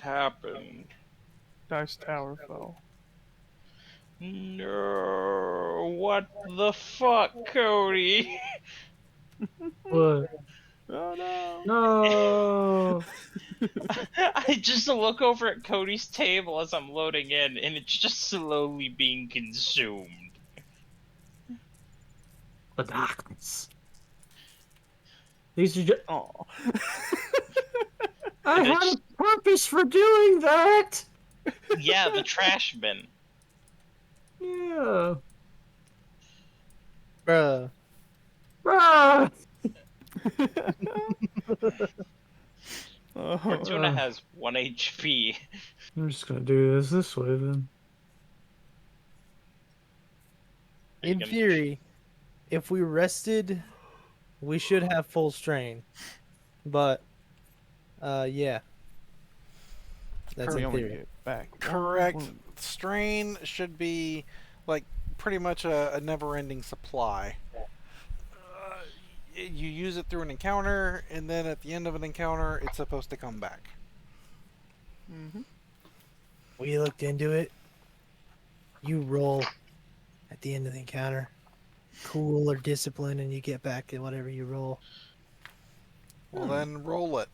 happened? Dice tower fell. No, what the fuck, Cody? What? Oh no! No! I just look over at Cody's table as I'm loading in, and it's just slowly being consumed. The darkness. These are just... Oh. I And had it's- a purpose for doing that! Yeah, the trash bin. Yeah. Bruh. Ah! Bortuna has 1 HP. I'm just gonna do this way then. In theory, if we rested, we should have full strain. But, yeah. That's We in only theory. get back. Correct. one. Strain should be like pretty much a never-ending supply. You use it through an encounter, and then at the end of an encounter, it's supposed to come back. Mm-hmm. We looked into it. You roll at the end of the encounter. Cool or discipline, and you get back to whatever you roll. Well, then roll it.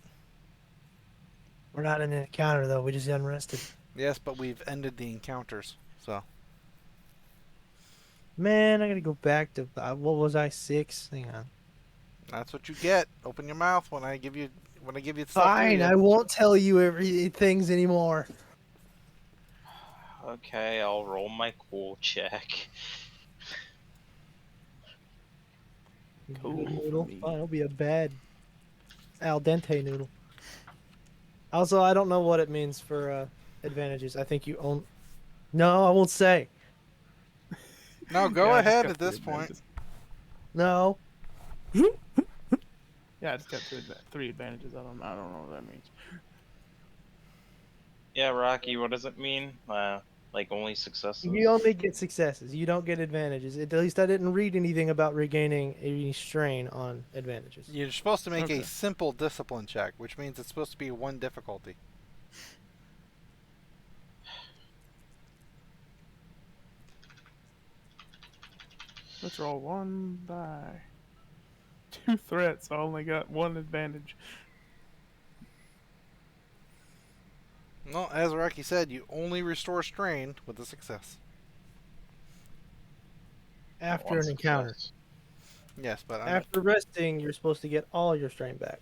We're not in an encounter, though. We just unrested. Yes, but we've ended the encounters, so. Man, I gotta go back to... what was I, 6? Hang on. That's what you get. Open your mouth when I give you stuff. Fine, I won't tell you things anymore. Okay, I'll roll my cool check. Cool. Noodle. Oh, it'll be a bad al dente noodle. Also, I don't know what it means for advantages. I think you own... No, I won't say. No, go Yeah, I just ahead got at this three point. advantages. No. Yeah, I just got three advantages. I don't know what that means. Yeah, Rocky, what does it mean? Like only successes? You only get successes. You don't get advantages. At least I didn't read anything about regaining any strain on advantages. You're supposed to make Okay. a simple discipline check, which means it's supposed to be 1 difficulty. Let's roll 1 die. 2 threats. I only got 1 advantage. Well, as Rocky said, you only restore strain with a success. After One an encounter. success. Yes, but After resting, you're supposed to get all your strain back.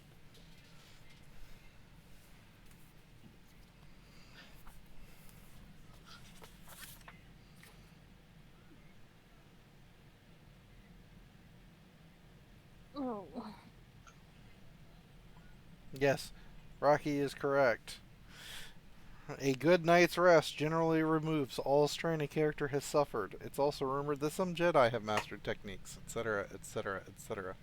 yes, Rocky is correct. A good night's rest generally removes all strain a character has suffered. It's also rumored that some Jedi have mastered techniques, etc., etc., etc.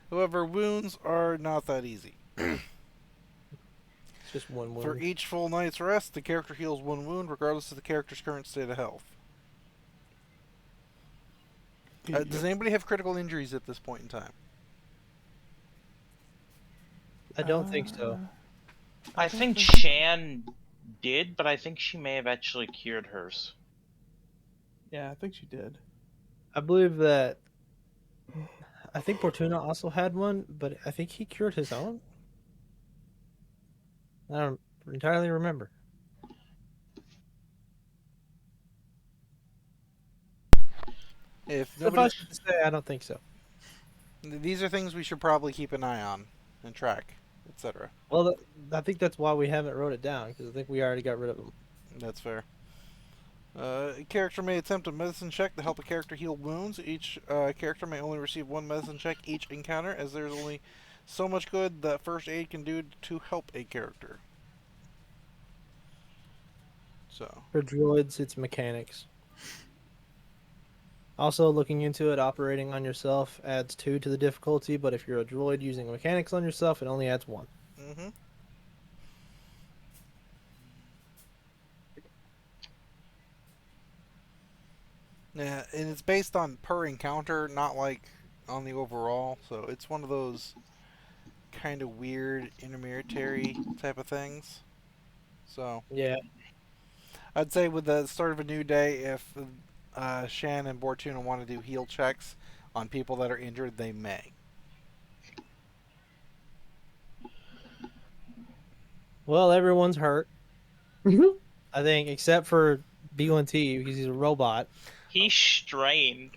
However, wounds are not that easy. It's just 1 wound. For each full night's rest, the character heals 1 wound, regardless of the character's current state of health. Does anybody have critical injuries at this point in time? I don't think so. I think Shan did, but I think she may have actually cured hers. Yeah, I think she did. I believe that... I think Bortuna also had one, but I think he cured his own. I don't entirely remember. If Suffice nobody, it to say, I don't think so. these are things we should probably keep an eye on and track, etc. Well, I think that's why we haven't wrote it down, because I think we already got rid of them. That's fair. A character may attempt a medicine check to help a character heal wounds. Each character may only receive 1 medicine check each encounter, as there's only so much good that first aid can do to help a character. So, For droids, it's mechanics. Also, looking into it, operating on yourself adds 2 to the difficulty, but if you're a droid using mechanics on yourself, it only adds 1. mm-hmm. Yeah, and it's based on per encounter, not like on the overall. So it's one of those kind of weird intermediary type of things. So Yeah. I'd say with the start of a new day, if Shan and Bortuna want to do heal checks on people that are injured, they may. Well, everyone's hurt. Mhm. I think, except for B1T because he's a robot. He's strained.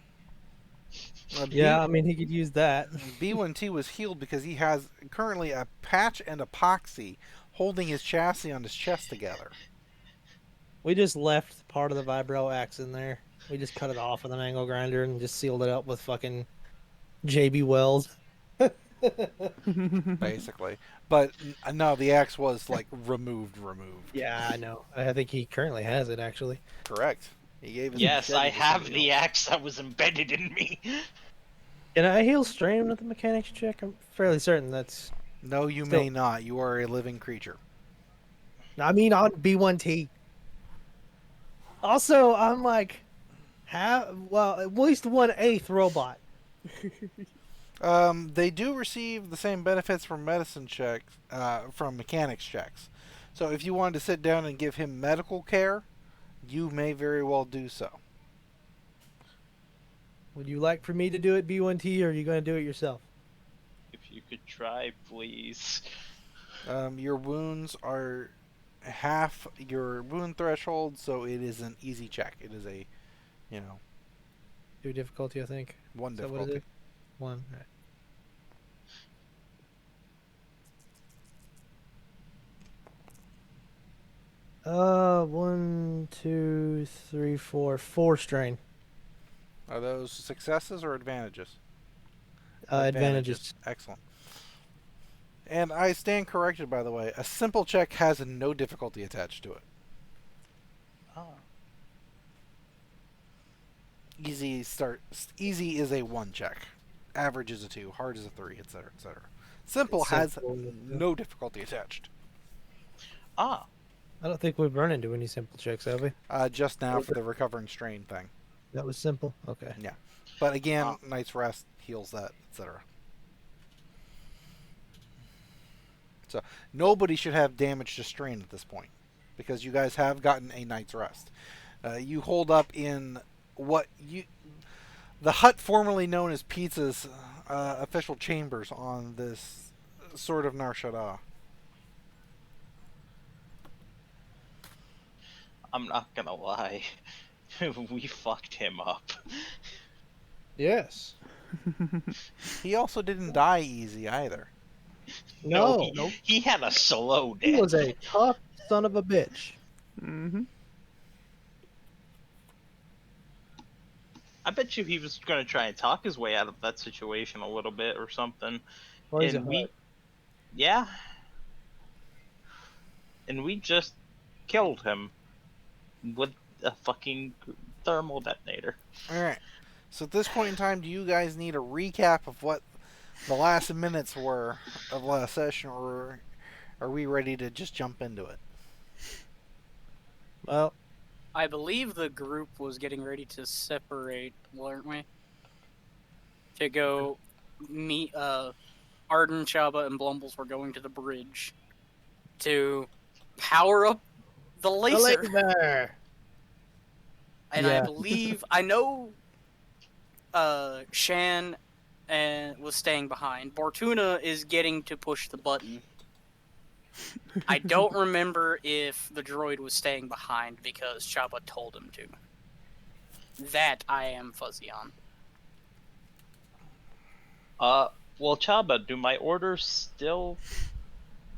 Yeah, I mean he could use that. B1T was healed because he has currently a patch and epoxy holding his chassis on his chest together. We just left part of the vibro axe in there. We just cut it off with an angle grinder and just sealed it up with fucking JB Wells. Basically. But no, the axe was like removed. Yeah, I know. I think he currently has it actually. Correct. He gave his Yes, machete I to have somebody the else. axe that was embedded in me. Can I heal strain with the mechanics check? I'm fairly certain that's. No, you Still- may not. You are a living creature. I mean on B1T. Also, I'm like, well, at least 1/8 robot. They do receive the same benefits from medicine checks, from mechanics checks. So if you wanted to sit down and give him medical care, you may very well do so. Would you like for me to do it, B1T, or are you going to do it yourself? If you could try, please. Your wounds are half your wound threshold, so it is an easy check. It is a, 2 difficulty, I think. one Is that what it difficulty. is? 1. Right. One, two, three, four. 4 strain. Are those successes or advantages? Advantages. Excellent. And I stand corrected, by the way. A simple check has no difficulty attached to it. Oh. Easy is a 1 check. Average is a 2. Hard is a 3, etc., etc. Simple has Simple, yeah. no difficulty attached. Ah. I don't think we've run into any simple checks, have we? Just now for the recovering strain thing. That was simple. Okay. But again, night's rest heals that, etc. So nobody should have damage to strain at this point, because you guys have gotten a night's rest. You hold up in the hut formerly known as Pizza's official chambers on this sort of Nar Shaddaa. I'm not gonna lie. We fucked him up. Yes. He also didn't die easy either. No. He had a slow He death. was a tough son of a bitch. Mm-hmm. I bet you he was gonna try and talk his way out of that situation a little bit or something. Or he's And a we, hut. yeah. And we just killed him with a fucking thermal detonator. Alright. So at this point in time, do you guys need a recap of what the last minutes were of last session, or are we ready to just jump into it? Well, I believe the group was getting ready to separate, weren't we? To go meet, Arden, Chabba, and Blumbles were going to the bridge to power up the laser. laser. And I Yeah. believe, I know, Shan was staying behind. Bortuna is getting to push the button. I don't remember if the droid was staying behind because Chabba told him to. That I am fuzzy on. Well, Chaba, do my orders still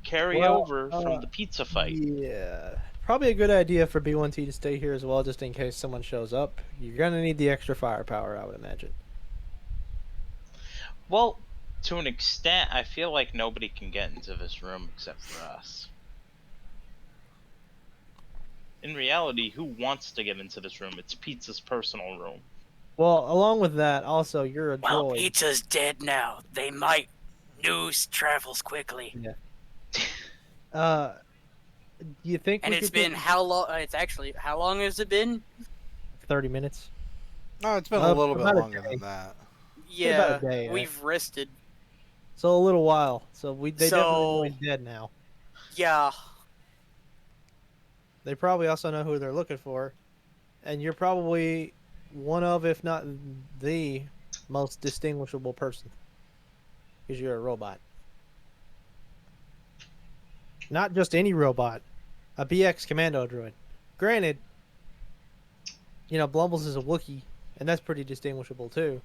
carry Well, over from the pizza fight? Yeah. Probably a good idea for B1T to stay here as well, just in case someone shows up. You're gonna need the extra firepower, I would imagine. Well, to an extent, I feel like nobody can get into this room except for us. In reality, who wants to get into this room? It's Pizza's personal room. Well, along with that, also you're a Well, droid. Pizza's dead now. They might. News travels quickly. You think? And we it's could been get how long? It's actually, how long has it been? 30 minutes. No, it's been a little bit about a longer day. than that. Yeah, about a day, we've rested. So a little while. So they definitely know So- he's dead now. Yeah. they probably also know who they're looking for, and you're probably one of, if not the most distinguishable person, because you're a robot. Not just any robot, a BX-Commando droid. Granted, Blumbles is a Wookiee, and that's pretty distinguishable too.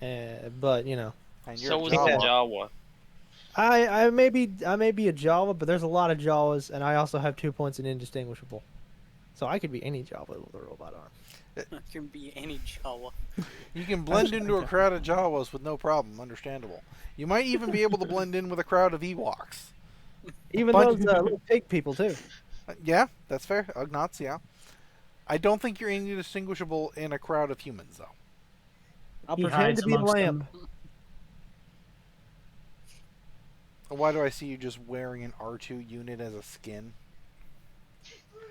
But And you're So a was the Jawa. Jawa. I may be a Jawa, but there's a lot of Jawas, and I also have 2 points in indistinguishable. So I could be any Jawa with a robot arm. It can be any Jawa. You can blend into a crowd of Jawas with no problem. Understandable. You might even be able to blend in with a crowd of Ewoks. Even But- those little pig people too. Yeah, that's fair. Ugnaughts, yeah. I don't think you're indistinguishable in a crowd of humans, though. I'll He pretend hides to be a amongst lamp. them. Why do I see you just wearing an R2 unit as a skin?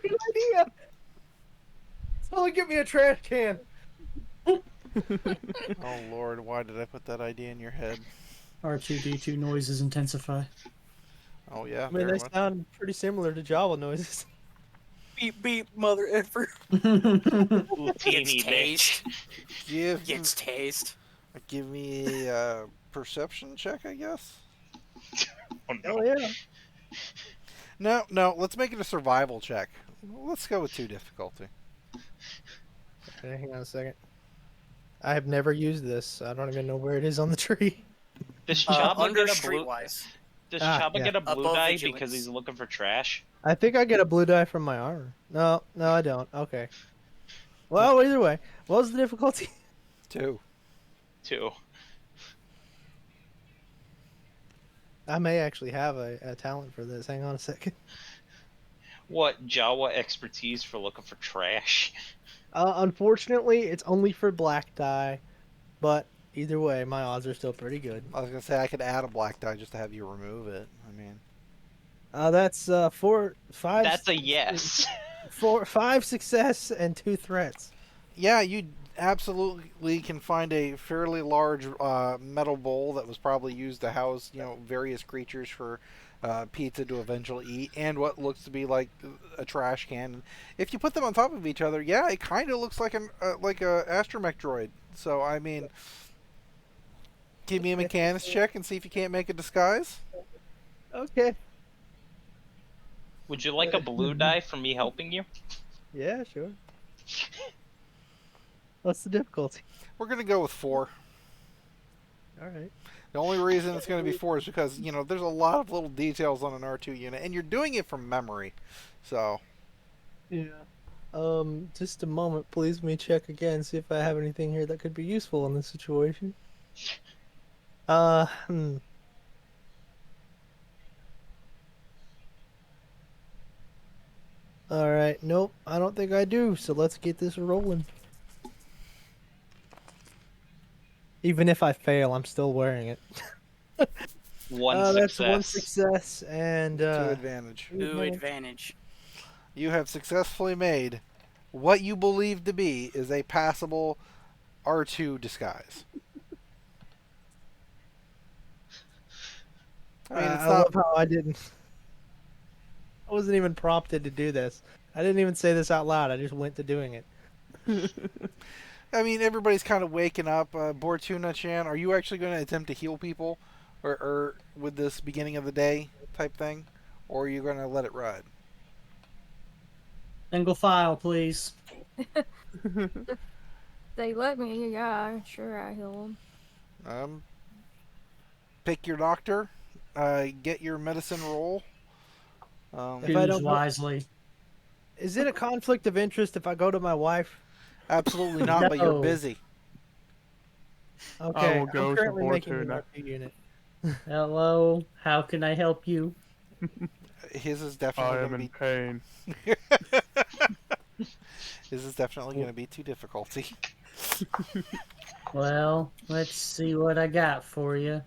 Good idea. Someone get me a trash can. Oh lord, why did I put that idea in your head? R2D2 noises intensify. Oh yeah, I mean, very they much. sound pretty similar to Jawa noises. Beep beep, mother effer. Ooh, Gets teeny bitch. taste. Give, Gets taste. give me a perception check, I guess? Oh, no. Oh yeah. No, let's make it a survival check. Let's go with 2 difficulty. Okay, hang on a second. I have never used this. I don't even know where it is on the tree. Does Chabba Under get a blue? streetwise. Does Ah, Chabba yeah. get a blue Above die vigilance. because he's looking for trash? I think I get a blue die from my armor. No, I don't. Okay. Well, either way, what was the difficulty? 2. Too. I may actually have a talent for this. Hang on a second. What Jawa expertise for looking for trash? Unfortunately, it's only for black die, but either way, my odds are still pretty good. I was gonna say I could add a black die just to have you remove it. I mean, That's 4, 5. That's a yes. 5 success and 2 threats. yeah, you absolutely can find a fairly large metal bowl that was probably used to house, various creatures for pizza to eventually eat, and what looks to be like a trash can. If you put them on top of each other, yeah, it kind of looks like a astromech droid. So I mean, give me a mechanics check and see if you can't make a disguise. Okay. Would you like a blue die from me helping you? Yeah, sure. What's the difficulty? We're gonna go with 4. All right. The only reason it's going to be 4 is because, there's a lot of little details on an R2 unit, and you're doing it from memory. So, Yeah. Just a moment, please. Let me check again, see if I have anything here that could be useful in this situation. All right. Nope, I don't think I do. So let's get this rolling. Even if I fail, I'm still wearing it. One That's success. 1 success and 2 advantage. Ooh, advantage. You have successfully made what you believe to be is a passable R2 disguise. I mean, it's I not. love how I didn't. I wasn't even prompted to do this. I didn't even say this out loud. I just went to doing it. I mean, everybody's kind of waking up. Bortuna-chan, are you actually going to attempt to heal people, or with this beginning of the day type thing, or are you going to let it ride? Single file, please. They let me, yeah, sure I heal them. Pick your doctor. Get your medicine roll. If I Choose don't go- wisely. Is it a conflict of interest if I go to my wife? Absolutely not, but you're No. busy. Okay, will go I'm to currently making an Bortuna. RP unit. Hello, how can I help you? His is I definitely am going in to pain. be. His is definitely going to be too difficulty. Well, let's see what I got for you.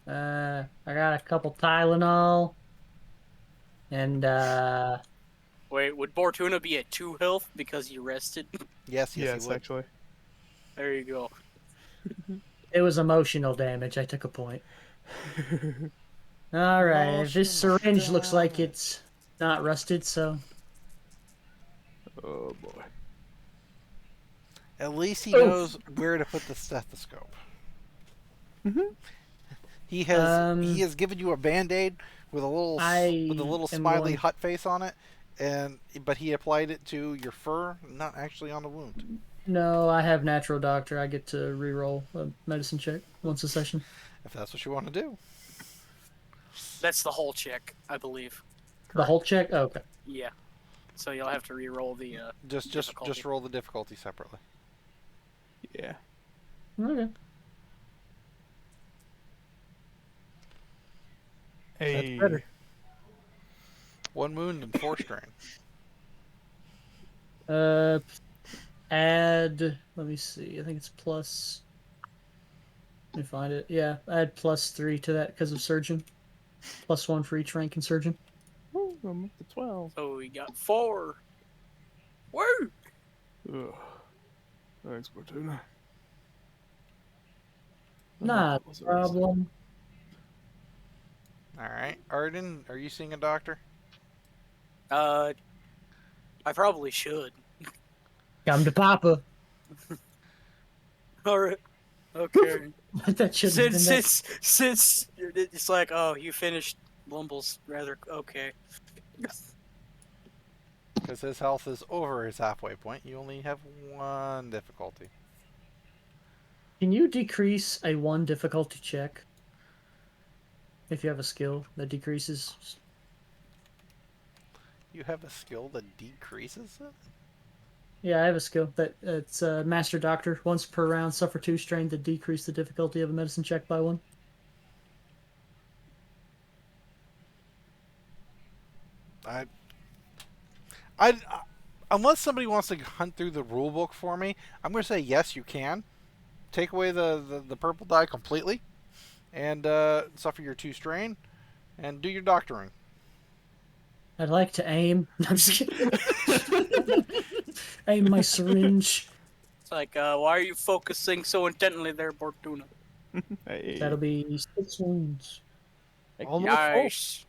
I got a couple Tylenol. And, Wait, would Bortuna be at 2 health because he rested? Yes, he would. Actually. There you go. it was emotional damage. I took a point. Alright, this syringe looks like it's not rusted, so Oh boy. At least he knows where to put the stethoscope. Mm-hmm. He has given you a band-aid with a little smiley hut face on it, but he applied it to your fur, not actually on the wound. No, I have natural doctor. I get to re-roll a medicine check once a session. If that's what you want to do. That's the whole check, I believe. The whole check? Oh, okay. Yeah. So you'll have to re-roll the Just roll the difficulty separately. Yeah. Okay. Hey. That's better. 1 wound and 4 strain. Add. Let me see. I think it's plus. Let me find it. Yeah, add +3 to that because of surgeon. +1 for each rank in surgeon. Woo, I'm up to 12. So we got 4. Woo! Ugh. Thanks, Bortuna. Not a problem. Alright. Arden, are you seeing a doctor? I probably should. Come to Papa. All right. Okay. That should have been that. Since it's like, oh, you finished Blumbles, rather okay. Because his health is over his halfway point. You only have 1 difficulty. Can you decrease a 1 difficulty check? If you have a skill that decreases. You have a skill that decreases it? Yeah, I have a skill that it's Master Doctor. Once per round, suffer 2 strain to decrease the difficulty of a medicine check by 1. Unless somebody wants to hunt through the rule book for me, I'm going to say yes, you can. Take away the purple die completely, and suffer your 2 strain, and do your doctoring. I'd like to aim. No, I'm just kidding. Aim my syringe. It's like, why are you focusing so intently there, Bortuna? Hey. That'll be 6 wounds. Almost Nice.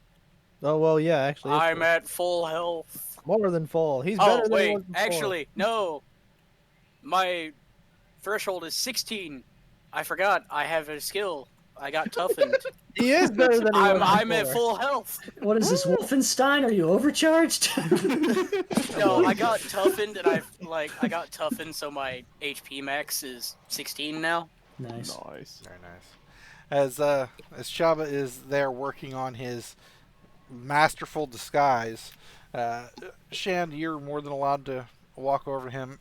full. Oh well, yeah. Actually, it's I'm at full health. more than full. He's Oh better than he wait, was before. actually, no. My threshold is 16. I forgot. I have a skill. I got toughened. He is better than he was I'm at before. full health. What is this, Wolfenstein? Are you overcharged? No, I got toughened, and I got toughened, so my HP max is 16 now. Nice. Nice. Very nice. As Chabba is there working on his masterful disguise, Shand, you're more than allowed to walk over to him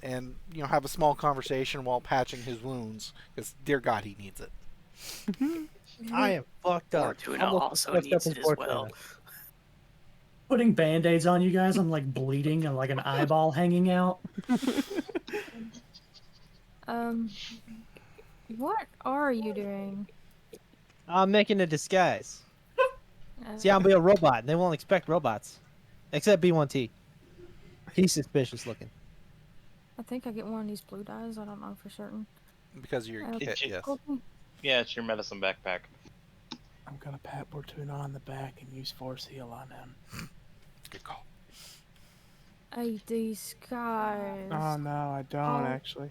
and have a small conversation while patching his wounds, because dear God, he needs it. I am fucked up. Bortuna Almost also messed up needs in it as Bortuna. well. Putting band-aids on you guys, I'm like bleeding and like an eyeball hanging out. What are you doing? I'm making a disguise. See, I'll be a robot, and they won't expect robots. Except B1T. He's suspicious looking. I think I get one of these blue dyes. I don't know for certain. Because of your kit, yes. Yeah, it's your medicine backpack. I'm gonna pat Bortuna on the back and use force heal on him. Good call. A disguise. Oh no, I don't actually.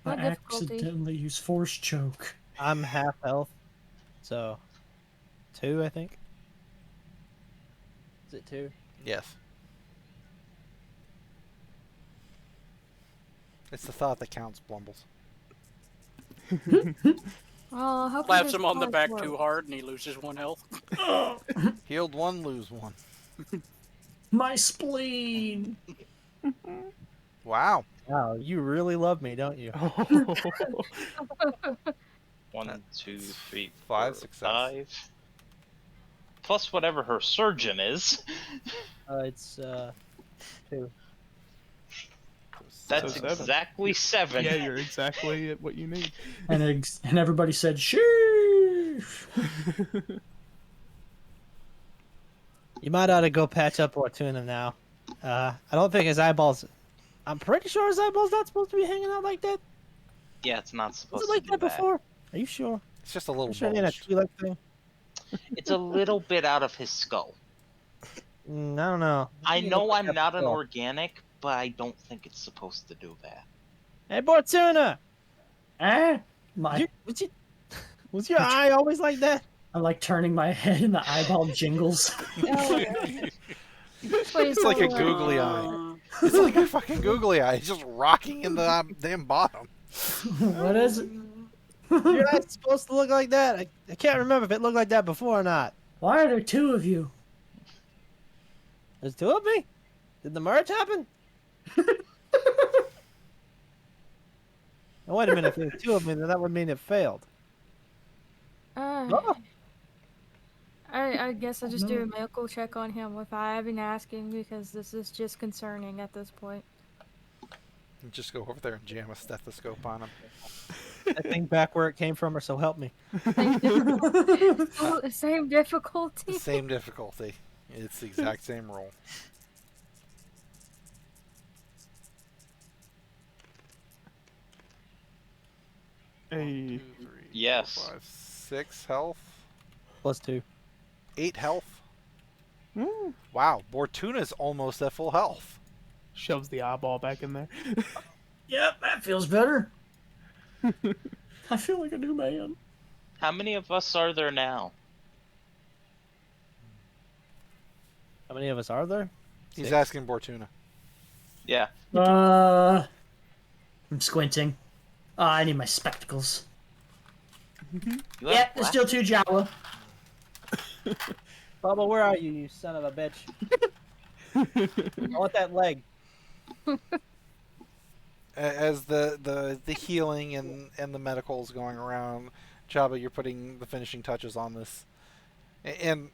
I What difficulty? accidentally use force choke. I'm half health, so 2, I think. Is it 2? Yes. It's the thought that counts, Blumbles. Well, I hope Slaps this him on the does back work. too hard, and he loses 1 health. Healed 1, lose 1. My spleen! Wow. Wow, you really love me, don't you? 1, 2, 3, 5 4, success. 5. Plus whatever her surgeon is. It's 2. That's So 7. exactly 7. Yeah, you're exactly at what you need. And everybody said, sheesh! You might ought to go patch up Bortuna now. I don't think his eyeballs. I'm pretty sure his eyeballs not supposed to be hanging out like that. Yeah, it's not Was supposed it like to that do that. before? Are you sure? It's just a little You sure it ain't a bulged. Twi'lek thing? It's a little bit out of his skull. I don't know. I You know look like I'm that not an before. organic, but I don't think it's supposed to do that. Hey, Bortuna! Eh? My, Was your eye always like that? I'm like turning my head and the eyeball jingles. Oh, It's like a googly eye. It's like a fucking googly eye. It's just rocking in the damn bottom. What is it? Your eye's supposed to look like that. I can't remember if it looked like that before or not. Why are there two of you? There's two of me? Did the merge happen? Oh, wait a minute. If there's two of me, then that would mean it failed. Oh. I guess I'll just No. do a medical check on him if I have been asking because this is just concerning at this point. Just go over there and jam a stethoscope on him. I think back where it came from, or so help me. Same difficulty. Same difficulty. It's the exact same roll. Hey. 2, 3, Yes. 4, 5, 6 health. +2. 8 health. Mm. Wow, Bortuna's almost at full health. Shoves the eyeball back in there. Yep, that feels better. I feel like a new man. How many of us are there now? How many of us are there? He's 6. asking Bortuna. Yeah. I'm squinting. I need my spectacles. You Yeah, have there's still 2 Jawa. Bubba, where are you, you son of a bitch? I want that leg. As the healing and the medicals going around, Chabba, you're putting the finishing touches on this, and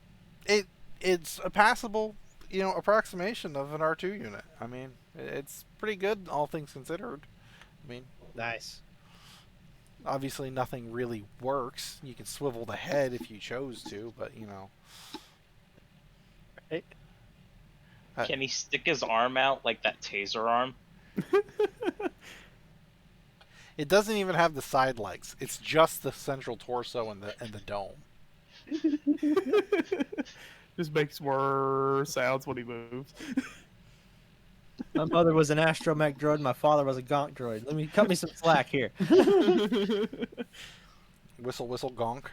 it's a passable, approximation of an R2 unit. I mean, it's pretty good, all things considered. I mean, Nice. obviously nothing really works. You can swivel the head if you chose to, but Right. Can he stick his arm out like that taser arm? it doesn't even have the side legs. It's just the central torso and the dome. Just makes worse sounds when he moves. My mother was an astromech droid. My father was a gonk droid. Cut me some slack here. Whistle, whistle, gonk.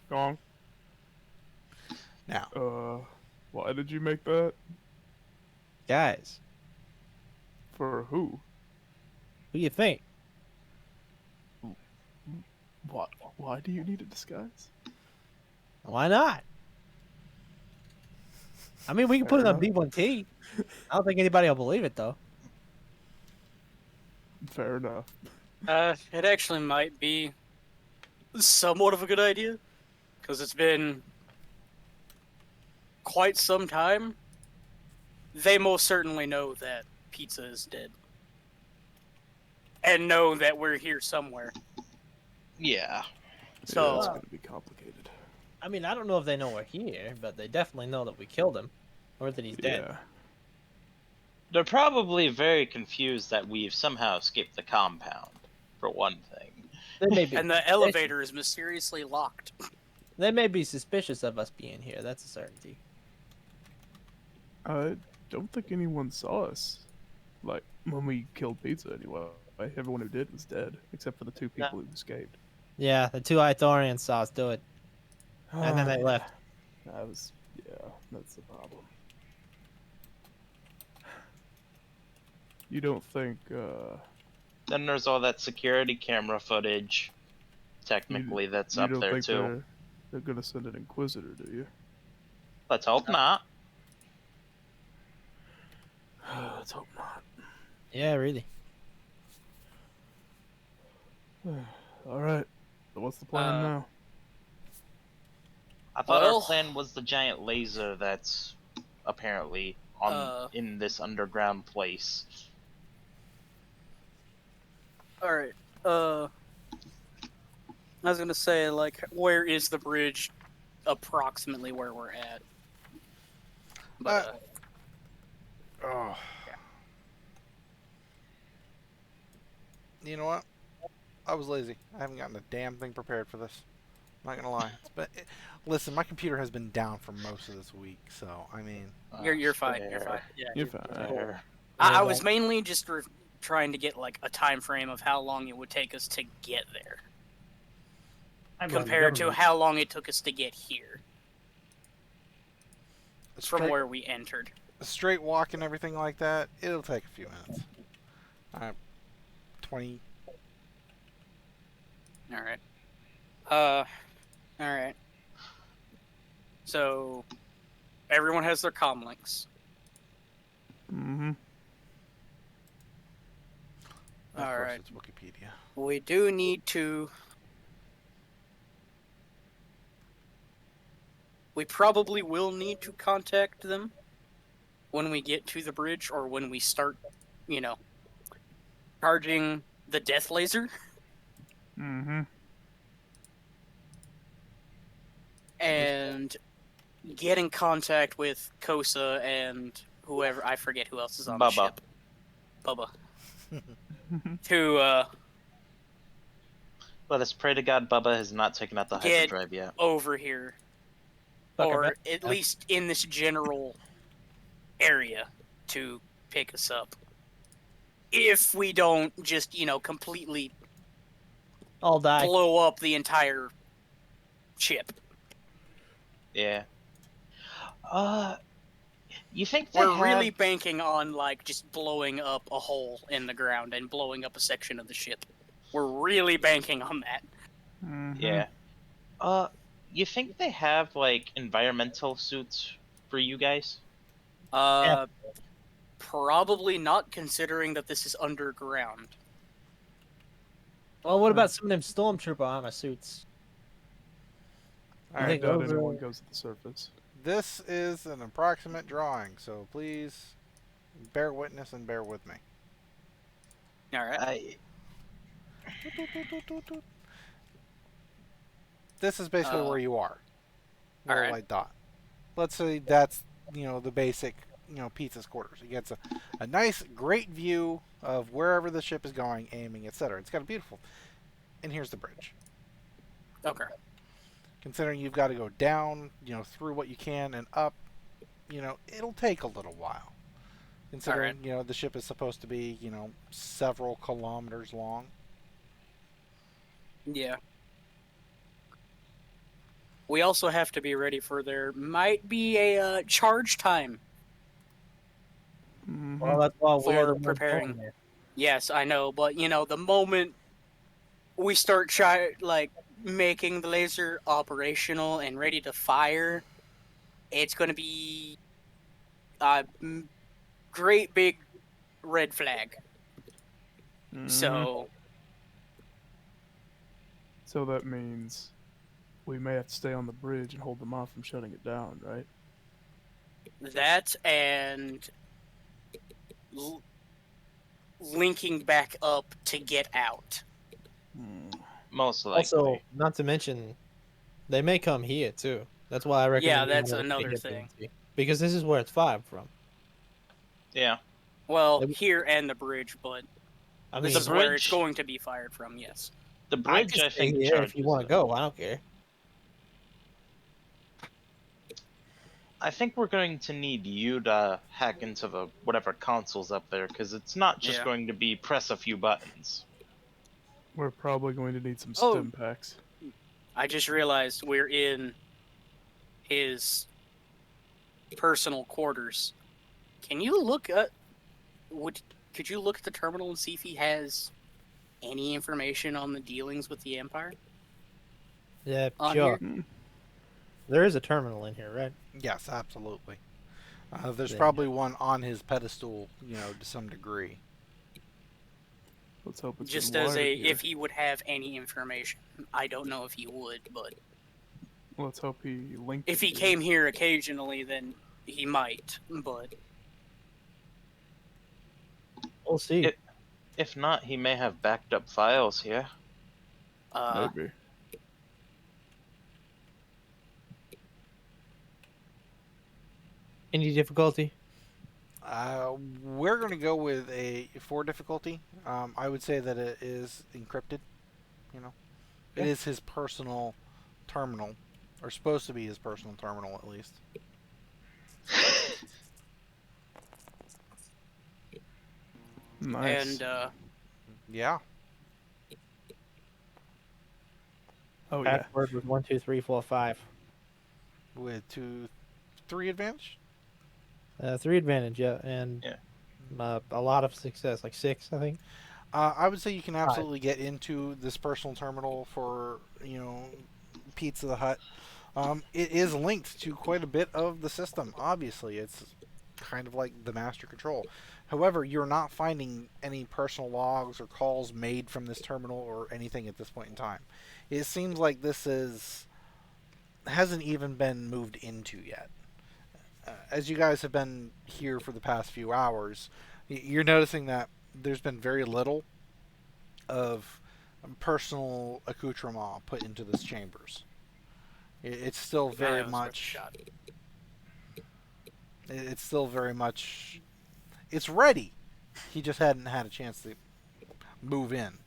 Gong. Now, Why did you make that? Guys, For who? who do you think? What? Why do you need a disguise? Why not? I mean, we can put it Fair on B1T. I don't think anybody will believe it, though. Fair enough. It actually might be somewhat of a good idea, because it's been quite some time. They most certainly know that pizza is dead. And know that we're here somewhere. Yeah. So, It's gonna be complicated. I mean, I don't know if they know we're here, but they definitely know that we killed him. Or that he's dead. Yeah. They're probably very confused that we've somehow escaped the compound, for one thing. They may be and the elevator is mysteriously locked. They may be suspicious of us being here. That's a certainty. I don't think anyone saw us. Like, when we killed Pizza anyway. Everyone who did was dead, except for the 2 people who escaped. Yeah, the 2 Ithorians saw us do it. And then they left. That's the problem. You don't think, Then there's all that security camera footage. Technically, that's you up don't there think too. they're gonna send an Inquisitor, do you? Let's hope not. Let's hope not. Yeah, really. Alright. So what's the plan now? I thought our Well- plan was the giant laser that's apparently on in this underground place. Alright, I was gonna say, like, where is the bridge approximately where we're at? But, oh. You know what? I was lazy. I haven't gotten a damn thing prepared for this. Not gonna lie. Listen, my computer has been down for most of this week, so I mean, You're fine. You're fine. fair, Yeah. You're fine. fair. I was mainly just trying to get like a time frame of how long it would take us to get there, compared to how long it took us to get here from where we entered. a straight walk and everything like that, it'll take a few minutes. 20. All right. All right. So, everyone has their comm links. Mm-hmm. Of All course, right. it's Wikipedia. We do need to. We probably will need to contact them when we get to the bridge or when we start, charging the death laser. Mm-hmm. And get in contact with Kosa and whoever, I forget who else is on the Bubba. ship. Bubba. To Let us pray to God Bubba has not taken out the Get- hyperdrive yet. over here. Fuck, I Or bet- at least in this general area to pick us up. If we don't just, completely I'll die. blow up the entire ship. Yeah. You think they We're have... really banking on, just blowing up a hole in the ground and blowing up a section of the ship. We're really banking on that. Mm-hmm. Yeah. You think they have, environmental suits for you guys? Probably not, considering that this is underground. Well, what about some of them stormtrooper armor suits? All I right, doubt those are- anyone goes to the surface. this is an approximate drawing, so please bear witness and bear with me. Alright. This is basically where you are. all Little right. white dot. Let's say that's the basic pizza's quarters. It gets a nice, great view of wherever the ship is going, aiming, etc. It's got a beautiful. And here's the bridge. Okay. Considering you've got to go down, through what you can and up, it'll take a little while. Considering the ship is supposed to be several kilometers long. Yeah. We also have to be ready for there might be a charge time Mm-hmm. Well, that's why we're for the ones preparing. going there. Yes, I know, but the moment we start making the laser operational and ready to fire, it's going to be a great big red flag. Mm-hmm. So, So that means we may have to stay on the bridge and hold them off from shutting it down, right? that and linking back up to get out. Mm. Most likely. Also, not to mention, they may come here too. That's why I recommend. Yeah, you that's have a another big thing. ability, because this is where it's fired from. Yeah. Well, Maybe- here and the bridge, but I this mean, is where it's bridge- going to be fired from, yes. The I bridge, can I stay think, here if you charges want to them. go. I don't care. I think we're going to need you to hack into the whatever consoles up there, because it's not just Yeah. going to be press a few buttons. We're probably going to need some Oh. stim packs. I just realized we're in his personal quarters. Can you look at could you look at the terminal and see if he has any information on the dealings with the Empire? Yeah, On sure. here? There is a terminal in here, right? Yes, absolutely. There's Yeah. probably one on his pedestal, to some degree. Let's hope it's Just been as wired here. if he would have any information. I don't know if he would, but Let's hope he linked. if it he here. came here occasionally, then he might. But We'll see. If not, he may have backed up files here. Maybe. Any difficulty? We're going to go with a 4 difficulty. I would say that it is encrypted. It Yeah. is his personal, terminal, or supposed to be his personal terminal at least. Nice. And Yeah. Oh yeah. Password was 1 2 3 4 5. With 3 advantage. 3 advantage, yeah, and a lot of success, like 6, I think. I would say you can absolutely get into this personal terminal for, Pizza the Hut. It is linked to quite a bit of the system. Obviously, it's kind of like the master control. However, you're not finding any personal logs or calls made from this terminal or anything at this point in time. It seems like this hasn't even been moved into yet. As you guys have been here for the past few hours, you're noticing that there's been very little of personal accoutrement put into this chambers. It's still very much. It's still very much. It's ready. He just hadn't had a chance to move in.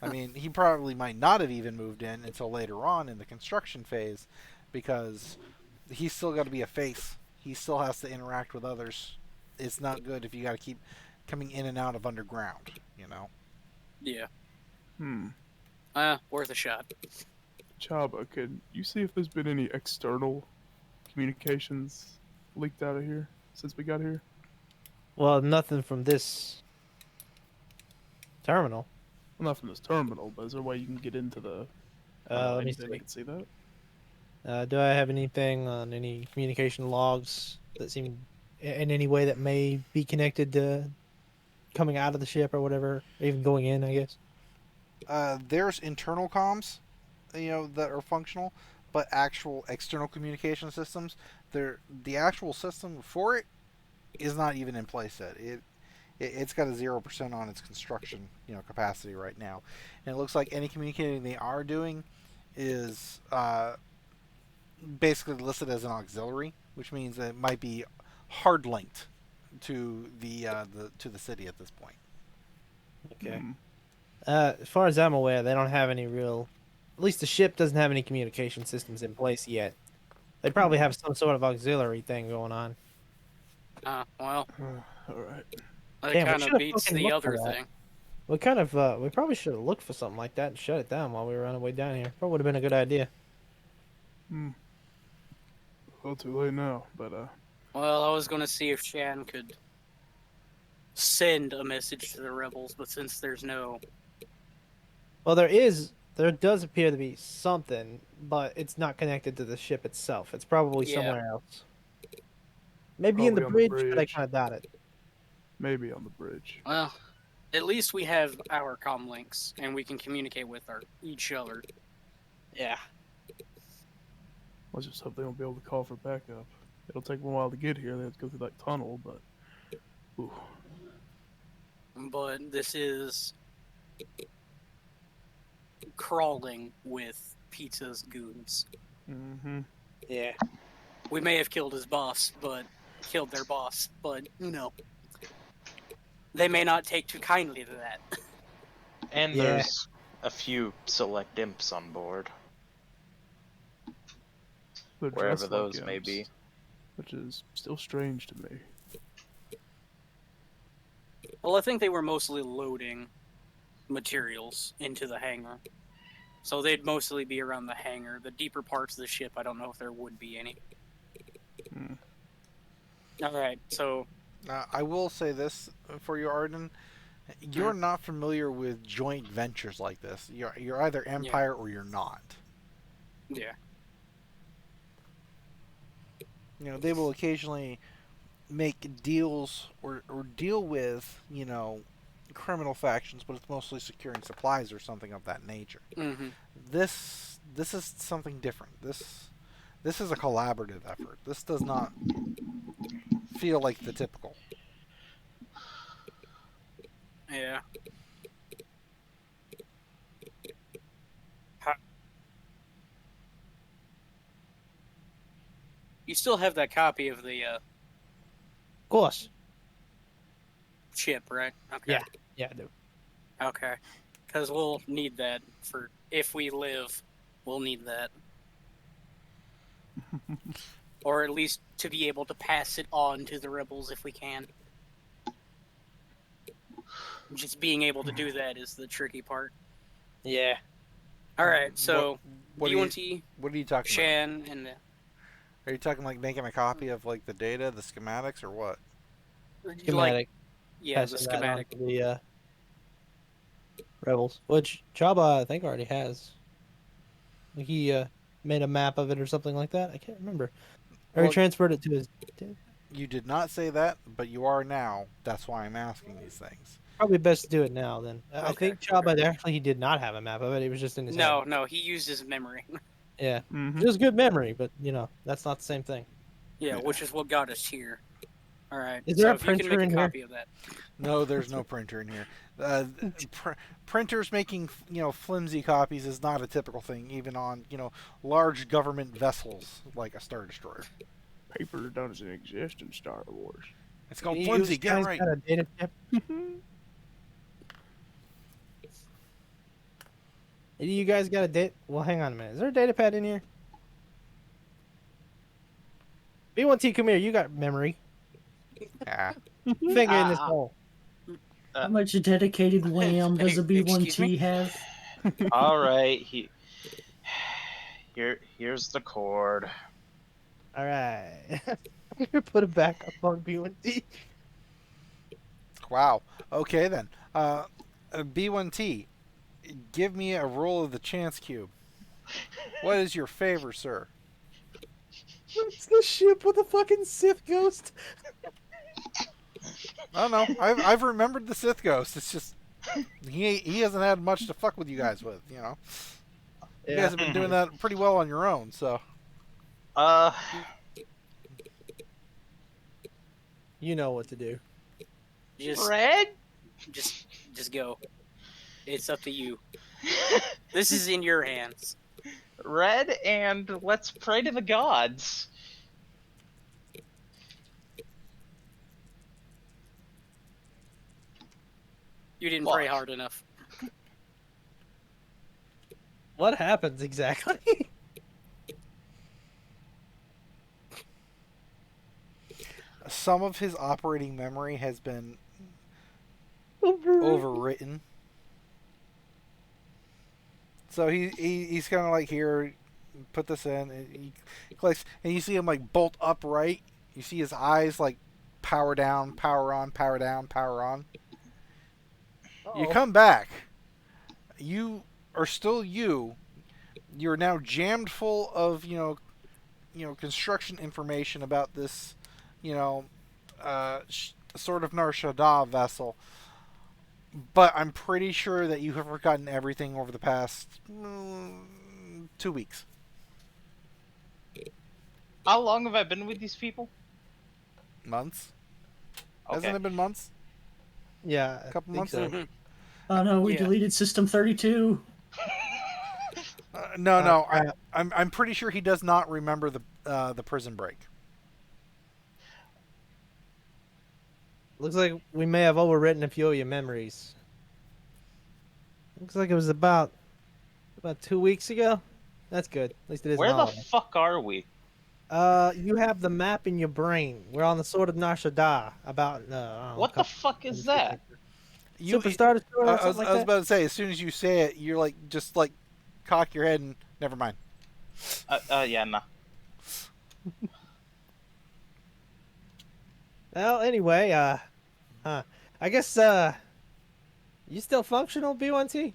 I mean, he probably might not have even moved in until later on in the construction phase, because he's still got to be a face. He still has to interact with others. It's not good if you got to keep coming in and out of underground, yeah. Hmm. Worth a shot. Chabba, can you see if there's been any external communications leaked out of here since we got here? Well, nothing from this terminal. Well, not from this terminal, but is there a way you can get into the? Let me anything see. I can see that. Do I have anything on any communication logs that seem in any way that may be connected to coming out of the ship or whatever, even going in, I guess? There's internal comms, that are functional, but actual external communication systems, the actual system for it is not even in place yet. It's got a 0% on its construction, capacity right now, and it looks like any communicating they are doing is basically listed as an auxiliary, which means that it might be hard linked to the city at this point. Okay. Hmm. As far as I'm aware, they don't have any real. At least the ship doesn't have any communication systems in place yet. They probably have some sort of auxiliary thing going on. Well, All right. that Damn, we kind of should've beats fucking the looked for other that. thing. We probably should have looked for something like that and shut it down while we were on the way down here. Probably would have been a good idea. Hmm. Well, too late now, but Well, I was going to see if Shan could send a message to the rebels, but since there's no... Well, there does appear to be something, but it's not connected to the ship itself. It's probably Yeah. somewhere else. Maybe in the Probably on the bridge, but I bridge. kind of doubt it. maybe on the bridge. Well, at least we have our comm links, and we can communicate with each other. Yeah. Let's just hope they won't be able to call for backup. It'll take them a while to get here. They have to go through that tunnel, but. Ooh. But this is crawling with Pizza's goons. Mm-hmm. Yeah. We may have killed his boss, but killed their boss, but they may not take too kindly to that. And Yeah. there's a few select imps on board, They're wherever dressed like those may be. imps, which is still strange to me. Well, I think they were mostly loading materials into the hangar. So they'd mostly be around the hangar. The deeper parts of the ship, I don't know if there would be any. Hmm. Alright, so... I will say this for you, Arden. You're not familiar with joint ventures like this. You're either Empire or you're not. Yeah. They will occasionally make deals or deal with, criminal factions, but it's mostly securing supplies or something of that nature. Mm-hmm. This is something different. This is a collaborative effort. This does not feel like the typical. Yeah. You still have that copy of the Of course. chip, right? Okay. Yeah. Yeah, I do. Okay. Because we'll need that for... If we live, we'll need that. Or at least to be able to pass it on to the rebels if we can. Just being able to do that is the tricky part. Yeah. Alright, so what are you, B1T, what are you talking Shan, and about? Are you talking like making a copy of like the data, the schematics, or what? like, Schematic. yeah, the Passing that on schematic. to the rebels, which Chabba I think already has. Like he made a map of it or something like that. I can't remember. Or Well, he transferred it to his. you did not say that, but you are now. That's why I'm asking these things. Probably best to do it now then. I Okay, think Chabba actually he did not have a map of it. It was just in his No, head. no, he used his memory. Yeah. Mm-hmm. It was good memory, but you know that's not the same thing. Yeah, which is what got us here. Alright, Is there so a if you can printer make in a here? copy of that. No, there's no printer in here. Printers making flimsy copies is not a typical thing, even on large government vessels like a Star Destroyer. Paper doesn't exist in Star Wars. It's called You flimsy. Get guys right. got a data chip? You guys got a date? Well, hang on a minute. Is there a data pad in here? B1T, come here. You got memory. Ah. Finger in this Ah. hole. How much dedicated RAM does a Excuse me? B1T have? All right, here's the cord. All right. I'm gonna put it back up on B1T. Wow. Okay then. B1T, give me a roll of the chance cube. What is your favor, sir? It's the ship with a fucking Sith ghost. I don't know. I've remembered the Sith Ghost. It's just he hasn't had much to fuck with you guys with. You guys have been doing that pretty well on your own. So You know what to do. Red? Just go. It's up to you. This is in your hands. Red, and let's pray to the gods. You didn't Fuck. pray hard enough. What happens exactly? some of his operating memory has been overwritten. So he's kind of like, here, put this in. And he clicks, and you see him like bolt upright. You see his eyes like power down, power on, power down, power on. You come back. You are still you. You're now jammed full of construction information about this, sort of Nar Shaddaa vessel. But I'm pretty sure that you have forgotten everything over the past 2 weeks. How long have I been with these people? Months? Okay. Hasn't it been months? Yeah, A couple months? So. Oh no, we Yeah. deleted System 32. No. I'm pretty sure he does not remember the prison break. Looks like we may have overwritten a few of your memories. Looks like it was about 2 weeks ago. That's good. At least it isn't Where the holiday. fuck are we? You have the map in your brain. We're on the sword of Nar Shaddaa. About What the fuck is that? Superstar Destroyer or I was something like that? about to say, as soon as you say it, you're like, just like, cock your head and never mind. Yeah, nah. Well, anyway, I guess you still functional, B1T?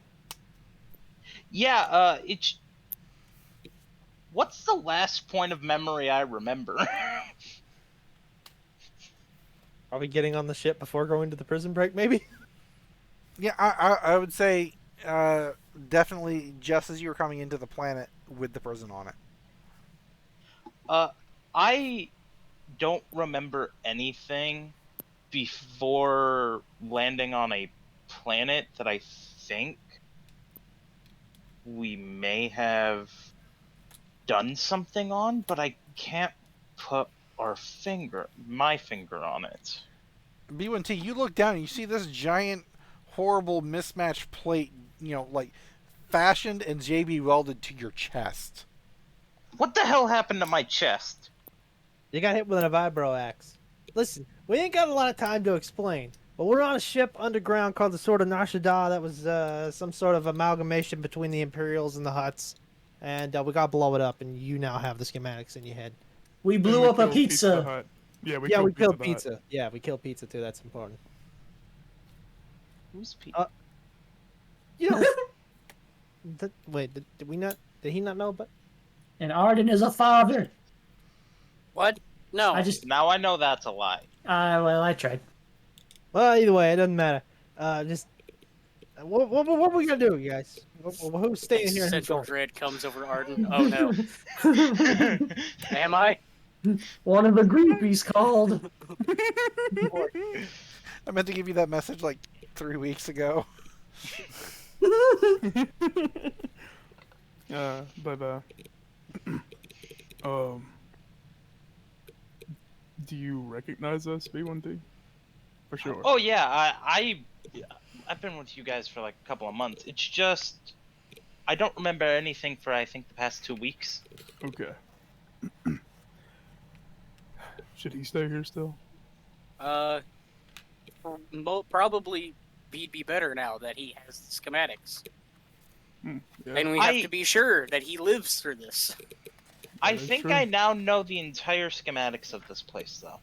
Yeah, it's... What's the last point of memory I remember? Are we getting on the ship before going to the prison break, maybe? Yeah, I would say definitely just as you were coming into the planet with the prison on it. I don't remember anything before landing on a planet that I think we may have done something on, but I can't put my finger on it. B1T, you look down and you see this giant, horrible, mismatched plate, like fashioned and JB welded to your chest. What the hell happened to my chest? You got hit with a vibro axe. Listen, we ain't got a lot of time to explain, but we're on a ship underground called the Sword of Nashada that was some sort of amalgamation between the Imperials and the Hutts, and we got to blow it up, and you now have the schematics in your head. We And blew we up a killed pizza. Hut. Yeah, we We killed the Hut. pizza. Yeah, we killed pizza too. That's important. Who's Pete? You know. Wait, did we not? Did he not know? But And Arden is a father. What? No. I just, Now I know that's a lie. well, I tried. well, either way, it doesn't matter. Just what are we gonna do, you guys? Who's staying here? and who's Central going? Dread comes over Arden. Oh no. Am I? One of the groupies called. I meant to give you that message like 3 weeks ago. But do you recognize us, B1T? For sure. Oh yeah, I've been with you guys for like a couple of months. It's just I don't remember anything for I think the past 2 weeks. Okay. Should he stay here still? Probably he'd be better now that he has the schematics. Yeah. And we have to be sure that he lives through this. I That is think true. I now know the entire schematics of this place, though.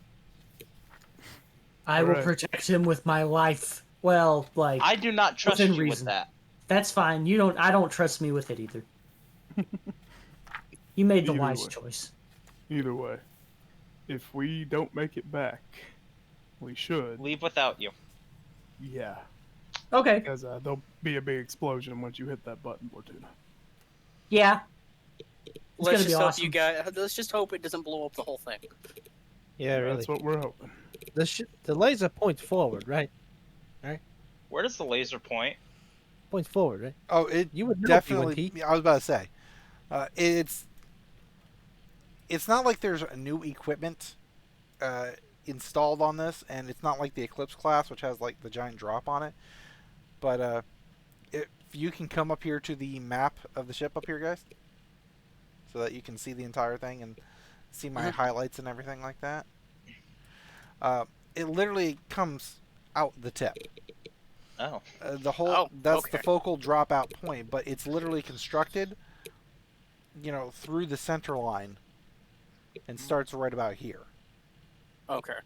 I will Right. protect him with my life. Well, like, I do not trust within you with reason. that. That's fine. I don't trust me with it either. You made the Either wise way. choice. Either way, if we don't make it back, we should. Leave without you. Yeah, Okay. because there'll be a big explosion once you hit that button, Bortuna. Yeah. Let's gonna be just hope awesome. you guys. Let's just hope it doesn't blow up the whole thing. Yeah, really. That's what we're hoping. The laser points forward, right? Where does the laser point? Points forward, right? Oh, it You would know, definitely. BYT. I was about to say, it's not like there's a new equipment installed on this, and it's not like the Eclipse class, which has like the giant drop on it. But if you can come up here to the map of the ship up here, guys, so that you can see the entire thing and see my highlights and everything like that. It literally comes out the tip. Oh. The whole Oh, that's okay. the focal dropout point, but it's literally constructed, through the center line, and starts right about here. Okay.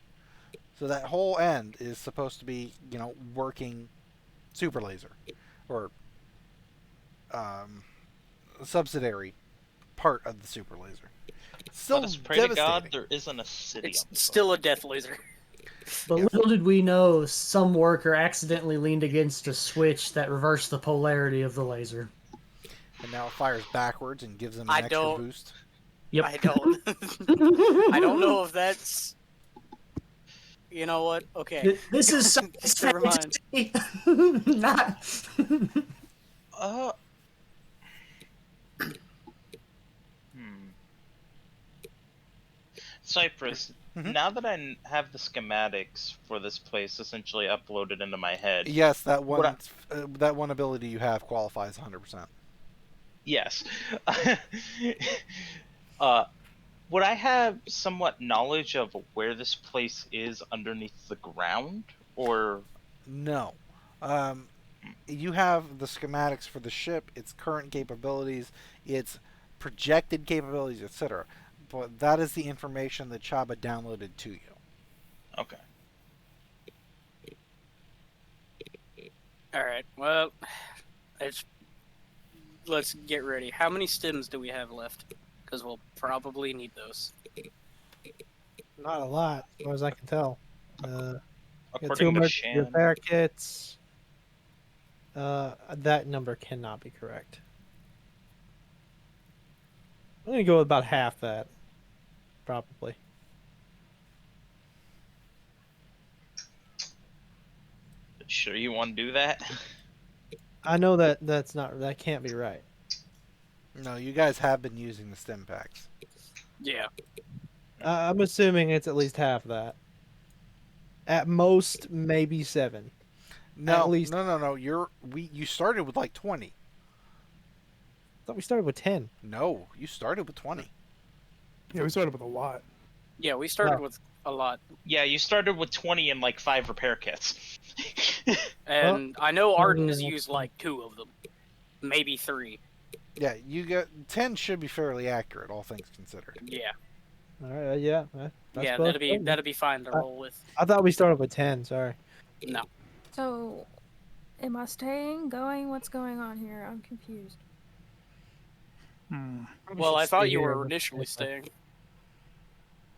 So that whole end is supposed to be, working super laser, or subsidiary part of the super laser. Still Let us pray to God devastating. there isn't a city It's on this still a death laser. But little did we know, some worker accidentally leaned against a switch that reversed the polarity of the laser. And now it fires backwards and gives them an I extra don't- boost. Yep. I don't. I don't know if that's. You know what? Okay. This is science Never mind. fantasy. Not. Cypress, now that I have the schematics for this place essentially uploaded into my head, Yes, that What one ability you have qualifies 100%. yes. Would I have somewhat knowledge of where this place is underneath the ground? Or No. You have the schematics for the ship, its current capabilities, its projected capabilities, etc. But that is the information that Chabba downloaded to you. okay. Alright, well. Let's get ready. How many stims do we have left? Because we'll probably need those. Not a lot, as far as I can tell. Got two According to emergency Shan, repair kits. That number cannot be correct. I'm gonna go with about half that, probably. sure you want to do that? I know that that can't be right. No, you guys have been using the stim packs. Yeah. I'm assuming it's at least half that. At most, maybe 7. No, At least- no. You started with like 20. I thought we started with 10. No, you started with 20. Yeah, we started with a lot. Yeah, we started Oh. with a lot. Yeah, you started with 20 and like 5 repair kits. And I know Arden has yeah. used like 2 of them. Maybe 3. Yeah, you got 10 should be fairly accurate, all things considered. Yeah. All right, yeah. That's Yeah, close. that'd be fine to roll with. I thought we started with 10. Sorry. No. So, am I staying, going? What's going on here? I'm confused. Well, I thought you were initially staying.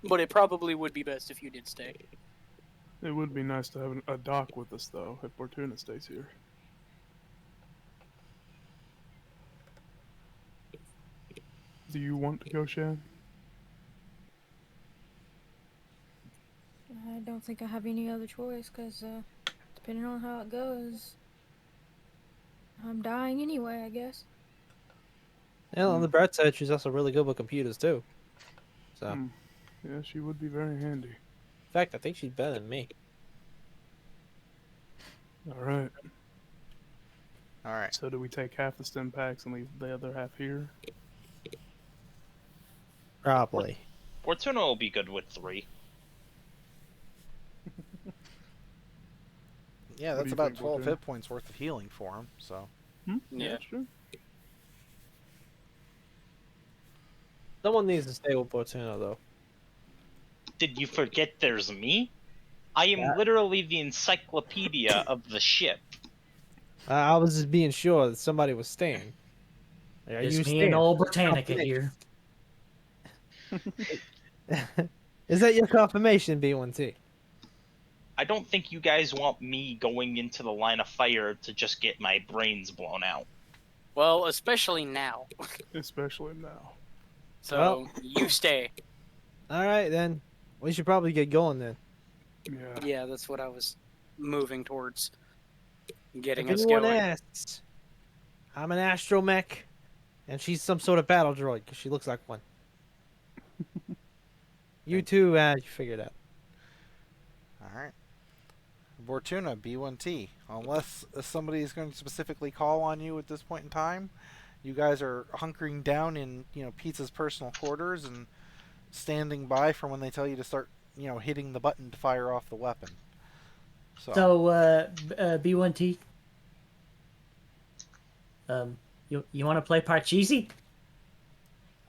But it probably would be best if you did stay. It would be nice to have a doc with us, though, if Bortuna stays here. Do you want to go, Shan? I don't think I have any other choice, because depending on how it goes, I'm dying anyway, I guess. Yeah, on the bright side, she's also really good with computers too. So, in Yeah, she would be very handy. fact, I think she's better than me. All right. All right. So do we take half the stim packs and leave the other half here? Probably. Bortuna will be good with 3. Yeah, What do that's you about think, 12 Bortuna? hit points worth of healing for him. So Yeah. Sure. Someone needs to stay with Bortuna though. Did you forget there's me? I am literally the encyclopedia of the ship. I was just being sure that somebody was staying. Are It's you me staying? and old Britannica Confirmation. here. Is that your confirmation, B1T? I don't think you guys want me going into the line of fire to just get my brains blown out. Well, especially now. Especially now. So, Well. you stay. All right, then. We should probably get going then. Yeah. Yeah, that's what I was moving towards. Getting If us anyone going. asks, I'm an astromech, and she's some sort of battle droid because she looks like one. You too, you figured out. all right. Bortuna, B1T. Unless somebody is going to specifically call on you at this point in time, you guys are hunkering down in Pizza's personal quarters and standing by for when they tell you to start hitting the button to fire off the weapon. So, B1T, you want to play Parcheesi?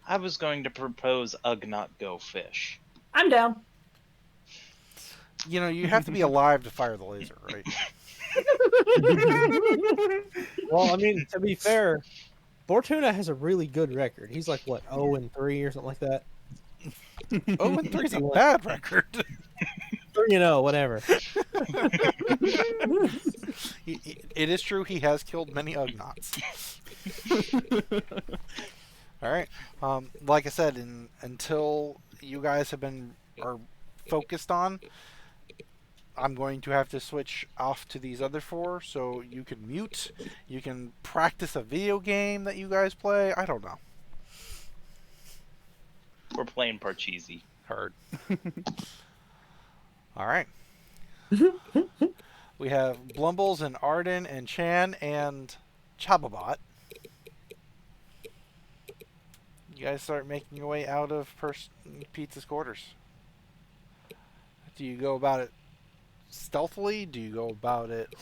I was going to propose Ugnaught Go Fish. I'm down. You have to be alive to fire the laser, right? Well, I mean, to be fair, Bortuna has a really good record. He's like, what, 0-3 or something like that? 0-3 is a bad record. 3-0, whatever. It is true he has killed many Ugnaughts. All right. Like I said, until you guys are focused on, I'm going to have to switch off to these other 4, so you can mute. You can practice a video game that you guys play. I don't know. We're playing Parcheesi. Heard. All right. We have Blumbles and Arden and Chan and Chababot. You guys start making your way out of Pizza's quarters. Do you go about it stealthily? Do you go about it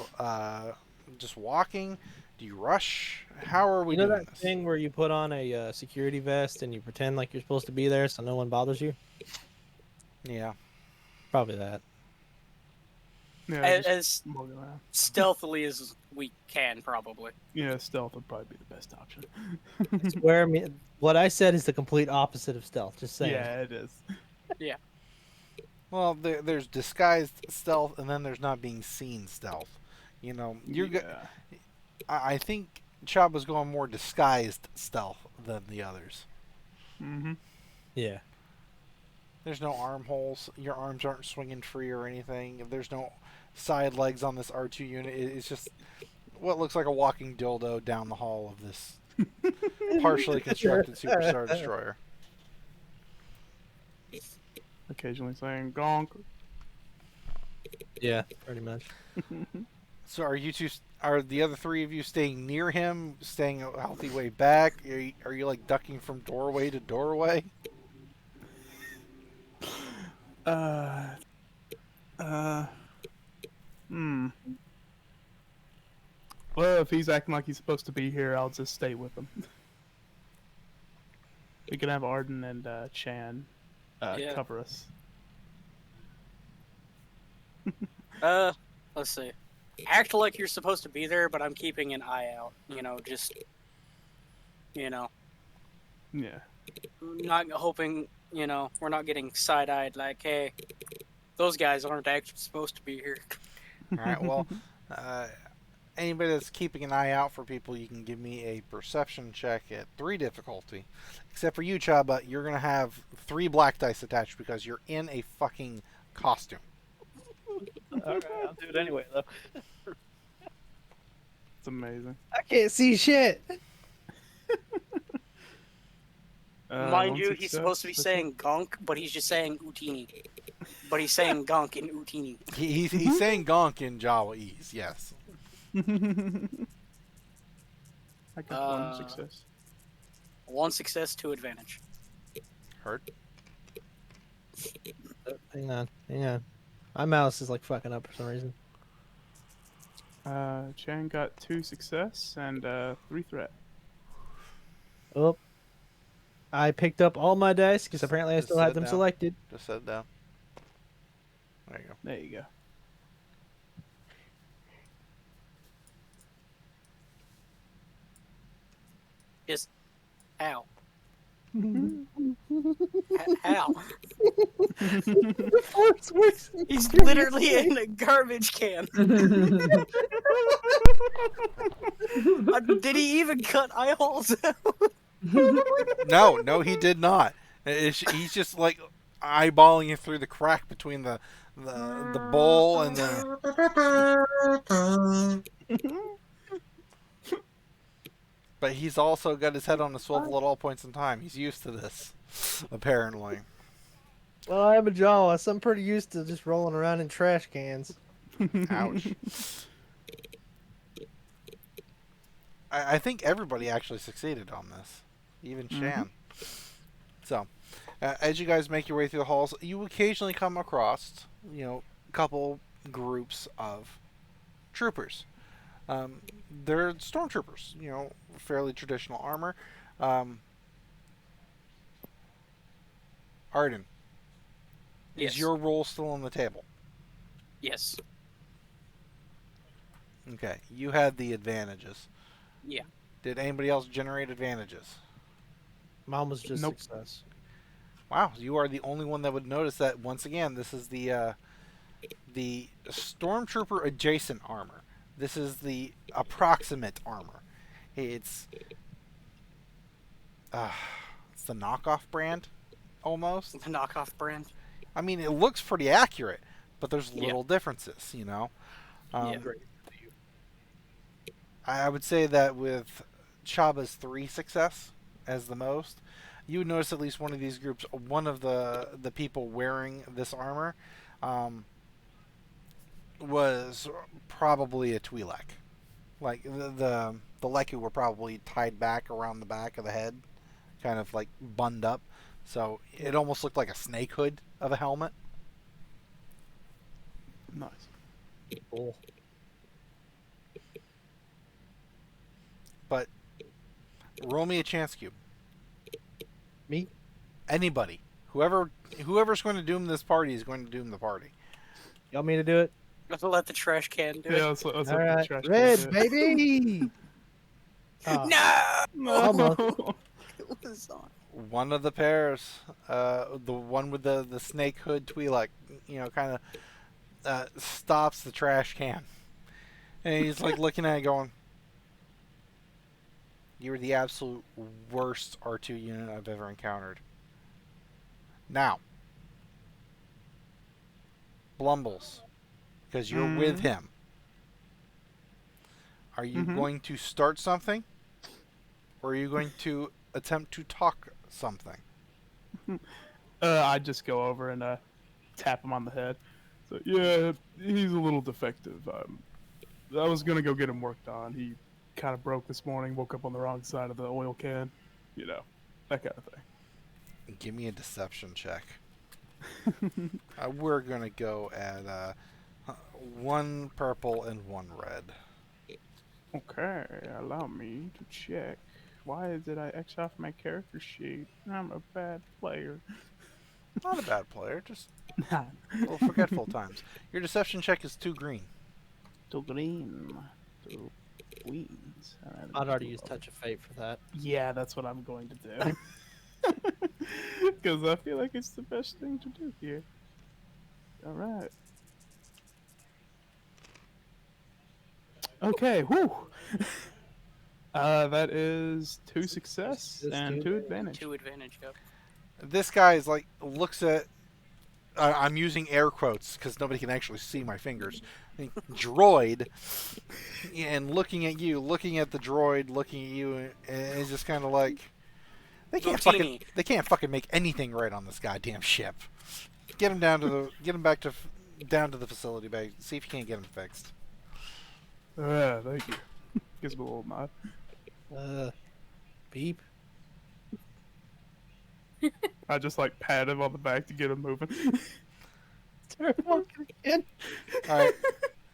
just walking? Do you rush? How are we You know doing that this? thing where you put on a security vest and you pretend like you're supposed to be there so no one bothers you? Yeah. Probably that. Yeah. As Mug around. stealthily as we can, probably. Yeah, stealth would probably be the best option. What I said is the complete opposite of stealth. Just saying. Yeah, it is. Well, there's disguised stealth, and then there's not being seen stealth. Yeah. I think Chabba's going more disguised stealth than the others. Mm-hmm. Yeah. There's no armholes. Your arms aren't swinging free or anything. There's no side legs on this R2 unit. It's just what looks like a walking dildo down the hall of this partially constructed Superstar Destroyer. Occasionally saying gonk. Yeah, pretty much. So are the other 3 of you staying near him, staying a healthy way back? Are you like ducking from doorway to doorway? Uh, hmm. Well, if he's acting like he's supposed to be here, I'll just stay with him. We can have Arden and Chan Yeah. cover us. Let's see. Act like you're supposed to be there, but I'm keeping an eye out. You know, just, you know, Yeah. not hoping, you know, we're not getting side-eyed like, hey, those guys aren't actually supposed to be here. All right. Well, anybody that's keeping an eye out for people, you can give me a perception check at 3 difficulty. Except for you, Chabba, you're gonna have 3 black dice attached because you're in a fucking costume. Okay, I'll do it anyway though. It's amazing. I can't see shit. Mind one you, he's success, supposed to be that's saying gonk, but he's just saying utini. But he's saying gonk in utini. He's saying gonk in Jawaese, yes. it. I got one Uh, success. 1 success, 2 advantage. Hurt. Hang on. My mouse is like fucking up for some reason. Chan got 2 success and 3 threat. Oh. I picked up all my dice because apparently I Just still set had it them down. selected. Just set it down. There you go. There you go. Just, how? How? The force works. He's literally in a garbage can. Did he even cut eye holes out? No, he did not. He's just like eyeballing it through the crack between the bowl and the. But he's also got his head on a swivel at all points in time. He's used to this, apparently. Well, I am a Jawa, so I'm pretty used to just rolling around in trash cans. Ouch. I think everybody actually succeeded on this, even Shan. So, as you guys make your way through the halls, you occasionally come across, a couple groups of troopers. They're stormtroopers, fairly traditional armor. Arden, Yes. is your role still on the table? Yes. Okay, you had the advantages. Yeah. Did anybody else generate advantages? Mine was just Nope. success. Wow, you are the only one that would notice that. Once again, this is the stormtrooper adjacent armor. This is the approximate armor. It's the knockoff brand, almost. The knockoff brand. I mean, it looks pretty accurate, but there's Yeah. little differences, Yeah. I would say that with Chabba's 3 success as the most, you would notice at least one of these groups, one of the people wearing this armor, was probably a Twi'lek. Like the Leku were probably tied back around the back of the head, kind of like bunned up, so it almost looked like a snake hood of a helmet. Nice. Cool. But roll me a chance cube. Me? Anybody. Whoever's going to doom this party is going to doom the party. You want me to do it? Let's let the trash can do Yeah, it. let's All let the right, trash can red, do it. baby! Oh, No! Almost. It was on. One of the pairs, the one with the snake hood Twi'lek, kind of stops the trash can. And he's like looking at it going, "You're the absolute worst R2 unit I've ever encountered." Now, Blumbles, because you're with him, are you going to start something? Or are you going to attempt to talk something? I just go over and tap him on the head. So yeah, he's a little defective. I was gonna go get him worked on. He kind of broke this morning. Woke up on the wrong side of the oil can. That kind of thing. Give me a deception check. We're gonna go at 1 purple and 1 red. Okay, allow me to check. Why did I X off my character sheet? I'm a bad player. Not a bad player, just Nah. a little forgetful times. Your deception check is 2 green. To green. To queens. I'd already use Touch of Fate for that. Yeah, that's what I'm going to do. Because I feel like it's the best thing to do here. Alright. Okay, whew. That is 2 success That's and 2 advantage. 2 advantage, yep. This guy is like, looks at... I'm using air quotes because nobody can actually see my fingers. Droid, and looking at you, looking at the droid, looking at you, and it's just kind of like... They can't fucking make anything right on this goddamn ship. Get him down to the... Get him back to... Down to the facility bay. See if you can't get him fixed. Yeah, thank you. Gives him a little nod. Beep. I just like pat him on the back to get him moving. All right,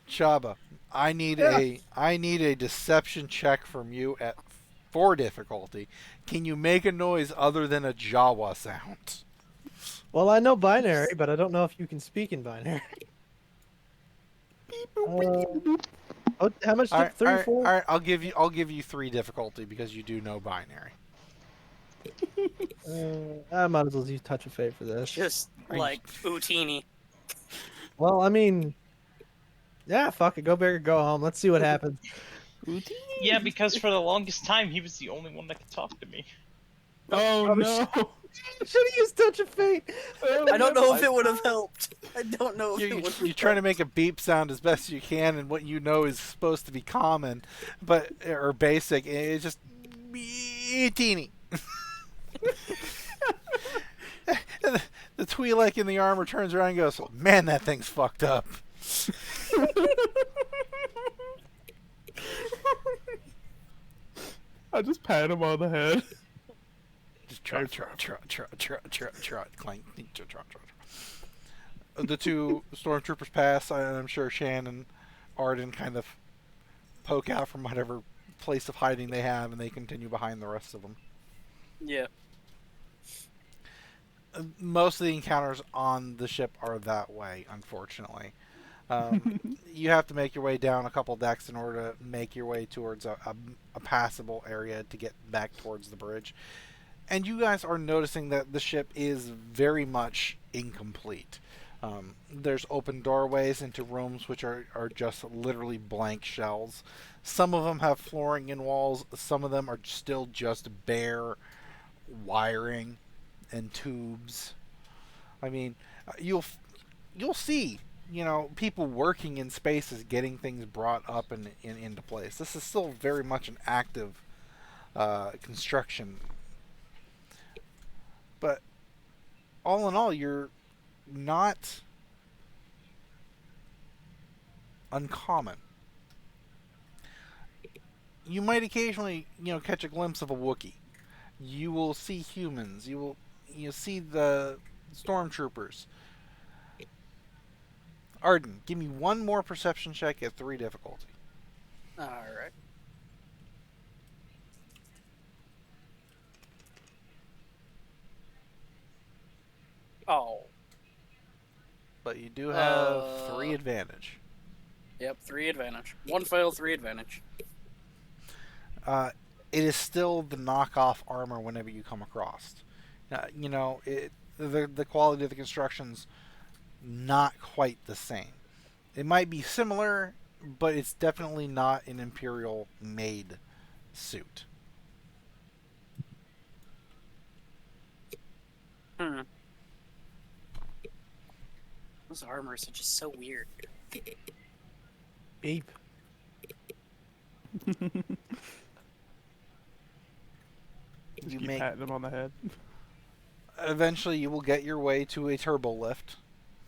Chabba, I need a deception check from you at 4 difficulty. Can you make a noise other than a Jawa sound? Well, I know binary, but I don't know if you can speak in binary. How much? 3 or 4? All right, I'll give you 3 difficulty because you do know binary. I might as well use Touch of Fate for this. Just like Utini. Well, I mean, yeah, fuck it. Go big or go home. Let's see what happens. Yeah, because for the longest time, he was the only one that could talk to me. Oh no! Should have used Touch of Fate. I don't know if it would have helped. I don't know if it would have You're trying to make a beep sound as best you can, and what you know is supposed to be common, or basic. It's just teeny. The Twi'lek in the armor turns around and goes, "Man, that thing's fucked up." I just pat him on the head. Just trot, clank, trot. The 2 stormtroopers pass, and I'm sure Shan and Arden kind of poke out from whatever place of hiding they have, and they continue behind the rest of them. Yeah. Most of the encounters on the ship are that way, unfortunately. You have to make your way down a couple decks in order to make your way towards a passable area to get back towards the bridge. And you guys are noticing that the ship is very much incomplete. There's open doorways into rooms which are just literally blank shells. Some of them have flooring and walls. Some of them are still just bare wiring and tubes. I mean, you'll see, people working in spaces, getting things brought up and into place. This is still very much an active construction. But all in all, you're not uncommon. You might occasionally, catch a glimpse of a Wookiee. You will see humans. You'll see the stormtroopers. Arden, give me 1 more perception check at 3 difficulty. Alright. Oh. But you do have 3 advantage. Yep, 3 advantage. 1 fail, 3 advantage. It is still the knockoff armor whenever you come across. The quality of the construction's not quite the same. It might be similar, but it's definitely not an Imperial-made suit. Those armors are just so weird. Beep. Just keep patting him on the head. Eventually, you will get your way to a turbo lift.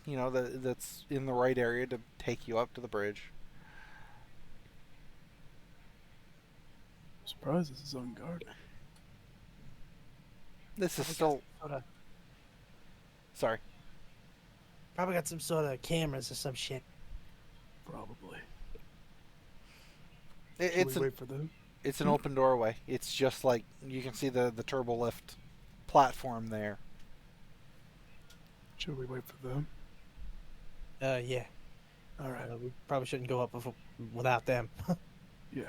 That's in the right area to take you up to the bridge. I'm surprised this is unguarded. This is still... Sorry. Probably got some sort of cameras or some shit. Probably. It, Should it's we an wait for them? it's an open doorway. It's just like you can see the turbo lift platform there. Should we wait for them? Yeah. All right. We probably shouldn't go up without them. Yeah.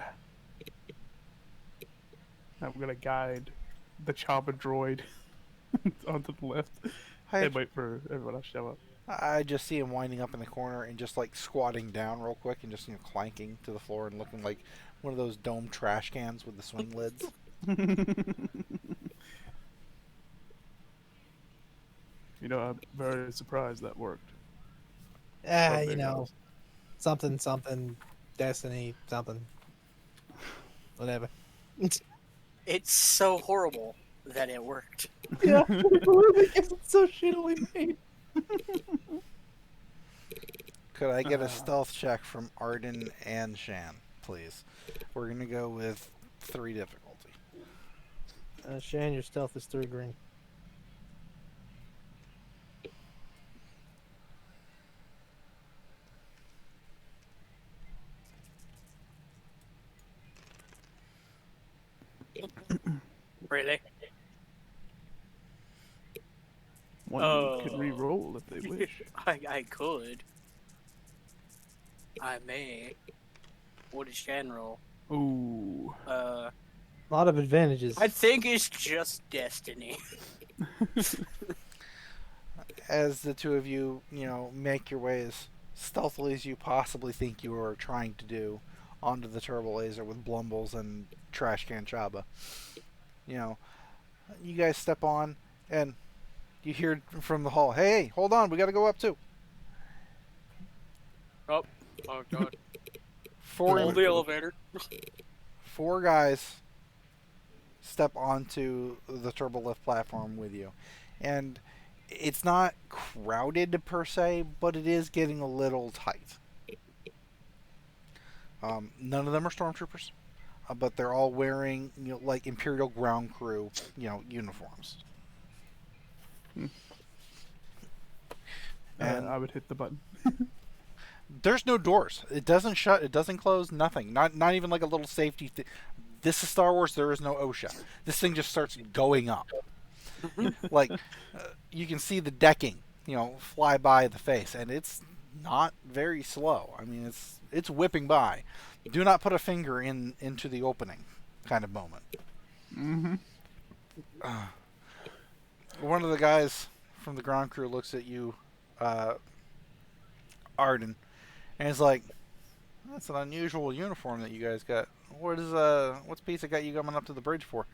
I'm gonna guide the Chabba droid onto the left and wait for everyone else to show up. I just see him winding up in the corner and just like squatting down real quick and just clanking to the floor and looking like one of those dome trash cans with the swing lids. You know, I'm very surprised that worked. You know, something, destiny, something, whatever. It's so horrible that it worked. Yeah, it's so shittily made. Could I get a stealth check from Arden and Shan, please? We're gonna go with 3 difficulty. Shan, your stealth is 3 green. Really? One could re-roll if they wish. I could. I may. What is Shan roll? Ooh. A lot of advantages. I think it's just destiny. As the two of you, make your way as stealthily as you possibly think you are trying to do onto the turbo laser with Blumbles and Trash Can Chabba. You guys step on and you hear from the hall, hey, hold on, we gotta go up too. Oh god. Hold the elevator. 4 guys step onto the turbo lift platform with you. And it's not crowded per se, but it is getting a little tight. None of them are stormtroopers, but they're all wearing like Imperial ground crew uniforms. And I would hit the button. There's no doors. It doesn't shut. It doesn't close. Nothing. Not even like a little safety. This is Star Wars. There is no OSHA. This thing just starts going up. Like you can see the decking, fly by the face, and it's not very slow. I mean, it's whipping by. Do not put a finger into the opening, kind of moment. Mm-hmm. One of the guys from the ground crew looks at you, Arden, and is like, "That's an unusual uniform that you guys got. What's Pizza got you coming up to the bridge for?"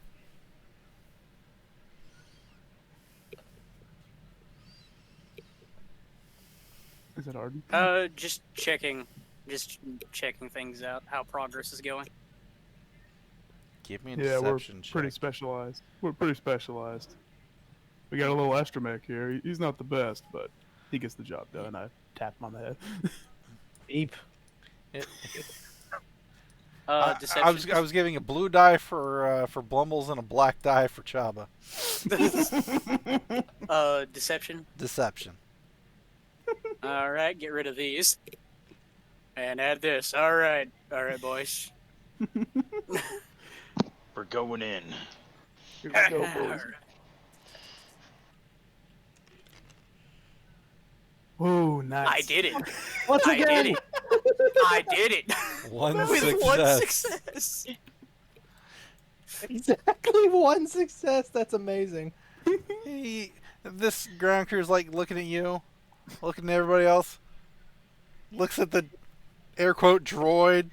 Is it Arden? Just checking things out, how progress is going. Give me a Yeah, we're deception check. pretty specialized. We're pretty specialized. We got a little astromech here. He's not the best, but he gets the job done. I tap him on the head. Beep. Deception. I was giving a blue die for Blumbles and a black die for Chabba. Deception. Deception. All right, get rid of these, and add this. All right, boys. We're going in. Here we go, boys. Whoa, nice. I did it. Once I again. did it. I did it. One With success. one success. Exactly 1 success. That's amazing. This ground crew's like looking at you, looking at everybody else, looks at the air quote droid.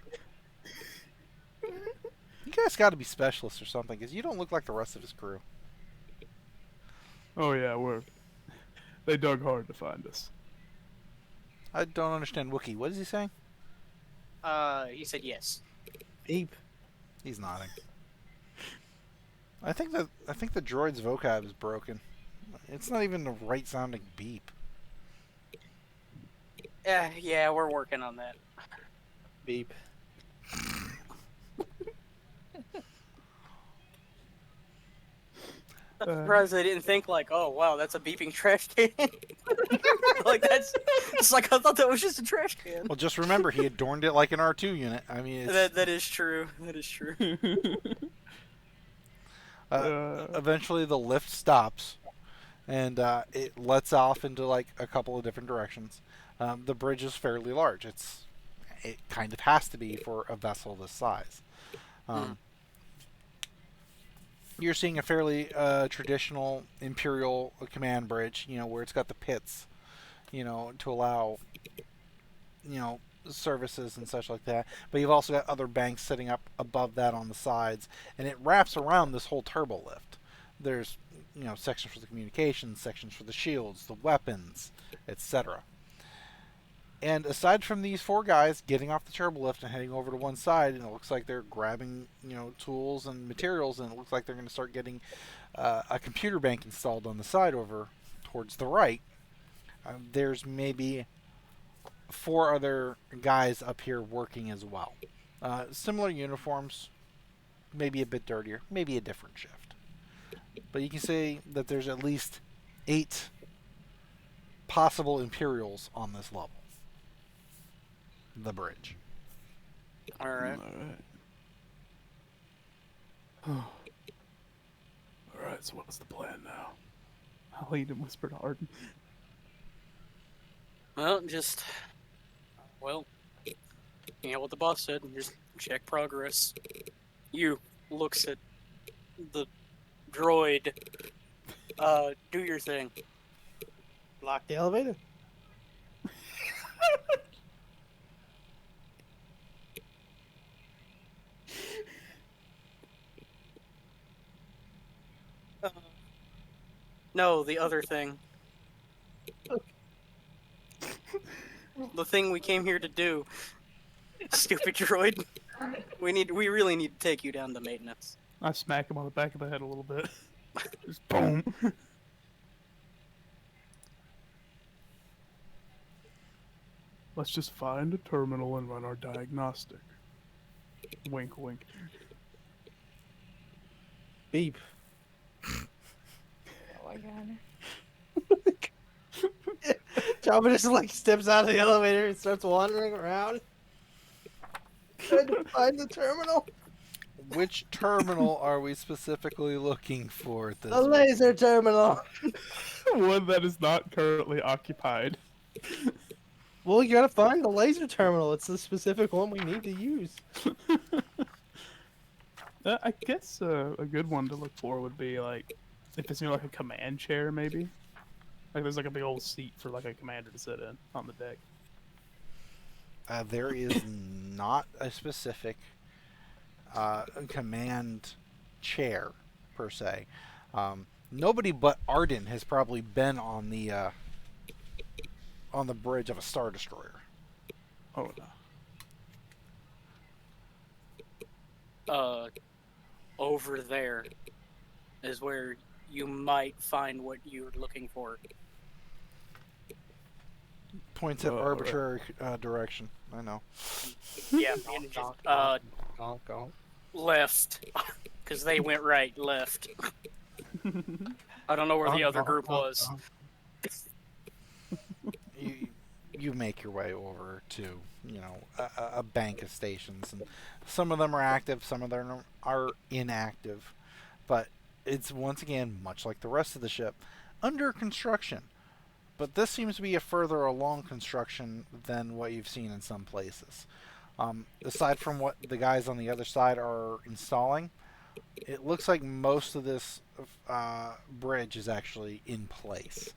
You guys got to be specialists or something, because you don't look like the rest of his crew. Oh yeah, they dug hard to find us. I don't understand Wookiee. What is he saying? He said yes. Beep. He's nodding. I think the droid's vocab is broken. It's not even the right sounding beep. Yeah, we're working on that. Beep. I'm surprised they didn't think like, oh wow, that's a beeping trash can. Like that's, it's like I thought that was just a trash can. Well, just remember, he adorned it like an R2 unit. I mean, it's, That is true. That is true. eventually the lift stops, and it lets off into like a couple of different directions. The bridge is fairly large. It kind of has to be for a vessel this size. You're seeing a fairly traditional Imperial command bridge, where it's got the pits, to allow, services and such like that. But you've also got other banks sitting up above that on the sides, and it wraps around this whole turbo lift. There's, sections for the communications, sections for the shields, the weapons, etc. And aside from these 4 guys getting off the turbo lift and heading over to one side, and it looks like they're grabbing, tools and materials, and it looks like they're going to start getting a computer bank installed on the side over towards the right. There's maybe 4 other guys up here working as well. Similar uniforms, maybe a bit dirtier, maybe a different shift. But you can say that there's at least 8 possible Imperials on this level. The bridge. All right. All right. So what's the plan now? I'll lead and whisper to Arden. Well, what the boss said. Just check progress. You looks at the droid. Do your thing. Lock the elevator. No, the other thing. The thing we came here to do. Stupid droid. We really need to take you down to maintenance. I smack him on the back of the head a little bit. Just boom. Let's just find a terminal and run our diagnostic. Wink, wink. Beep. Oh my god. Chabba just like steps out of the elevator and starts wandering around, trying to find the terminal. Which terminal are we specifically looking for at this The laser terminal. One that is not currently occupied. Well, you gotta find the laser terminal. It's the specific one we need to use. I guess a good one to look for would be like if it's near like a command chair, maybe. Like there's like a big old seat for like a commander to sit in on the deck. There is not a specific command chair per se. Nobody but Arden has probably been on the bridge of a Star Destroyer. Oh no. Over there is where you might find what you're looking for. Points at arbitrary direction. I know. Yeah, left, because they went right, left. I don't know where the other group was. You make your way over to a bank of stations, and some of them are active, some of them are inactive, but it's once again much like the rest of the ship, under construction. But this seems to be a further along construction than what you've seen in some places. Aside from what the guys on the other side are installing, it looks like most of this bridge is actually in place.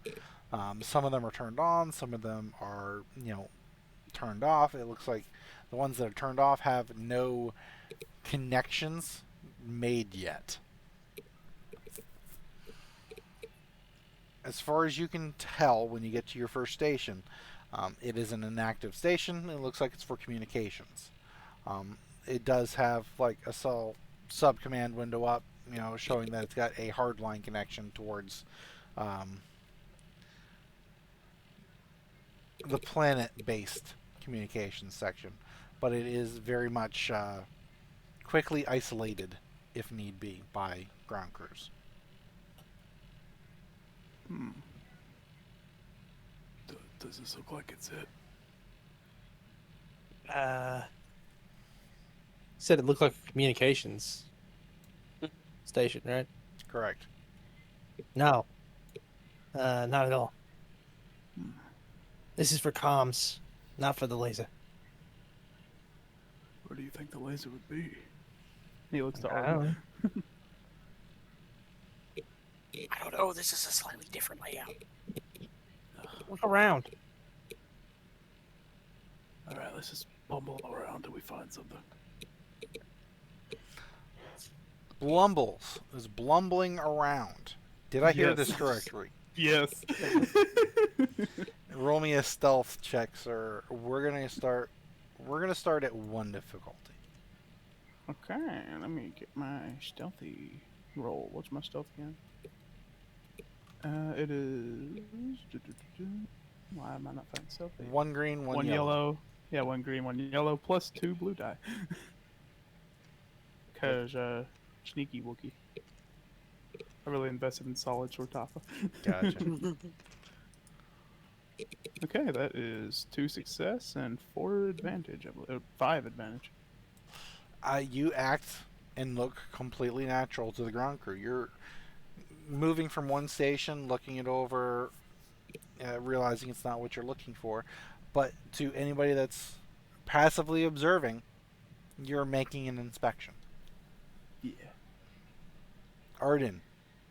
Some of them are turned on, some of them are, turned off. It looks like the ones that are turned off have no connections made yet. As far as you can tell when you get to your first station, it is an inactive station. It looks like it's for communications. It does have like a sub-command window up, showing that it's got a hardline connection towards the planet-based communications section. But it is very much quickly isolated, if need be, by ground crews. Does this look like it's it? Said it looked like a communications station, right? Correct. No. Not at all. This is for comms, not for the laser. Where do you think the laser would be? He looks to I Arden. don't know. I don't know. This is a slightly different layout. Look around. All right, let's just bumble around till we find something. Blumbles is blumbling around. Did I hear Yes. this correctly? Yes. Roll me a stealth check, sir. We're gonna start at 1 difficulty. Okay, let me get my stealthy roll. What's my stealth again? It is. Why am I not finding stealthy? 1 green, 1 One yellow. yellow. Yeah, 1 green, 1 yellow, plus 2 blue die. Because, sneaky Wookie. I really invested in solid Shortapa. Gotcha. Okay, that is 2 success and 4 advantage. 5 advantage. You act and look completely natural to the ground crew. You're moving from one station, looking it over, realizing it's not what you're looking for. But to anybody that's passively observing, you're making an inspection. Yeah. Arden,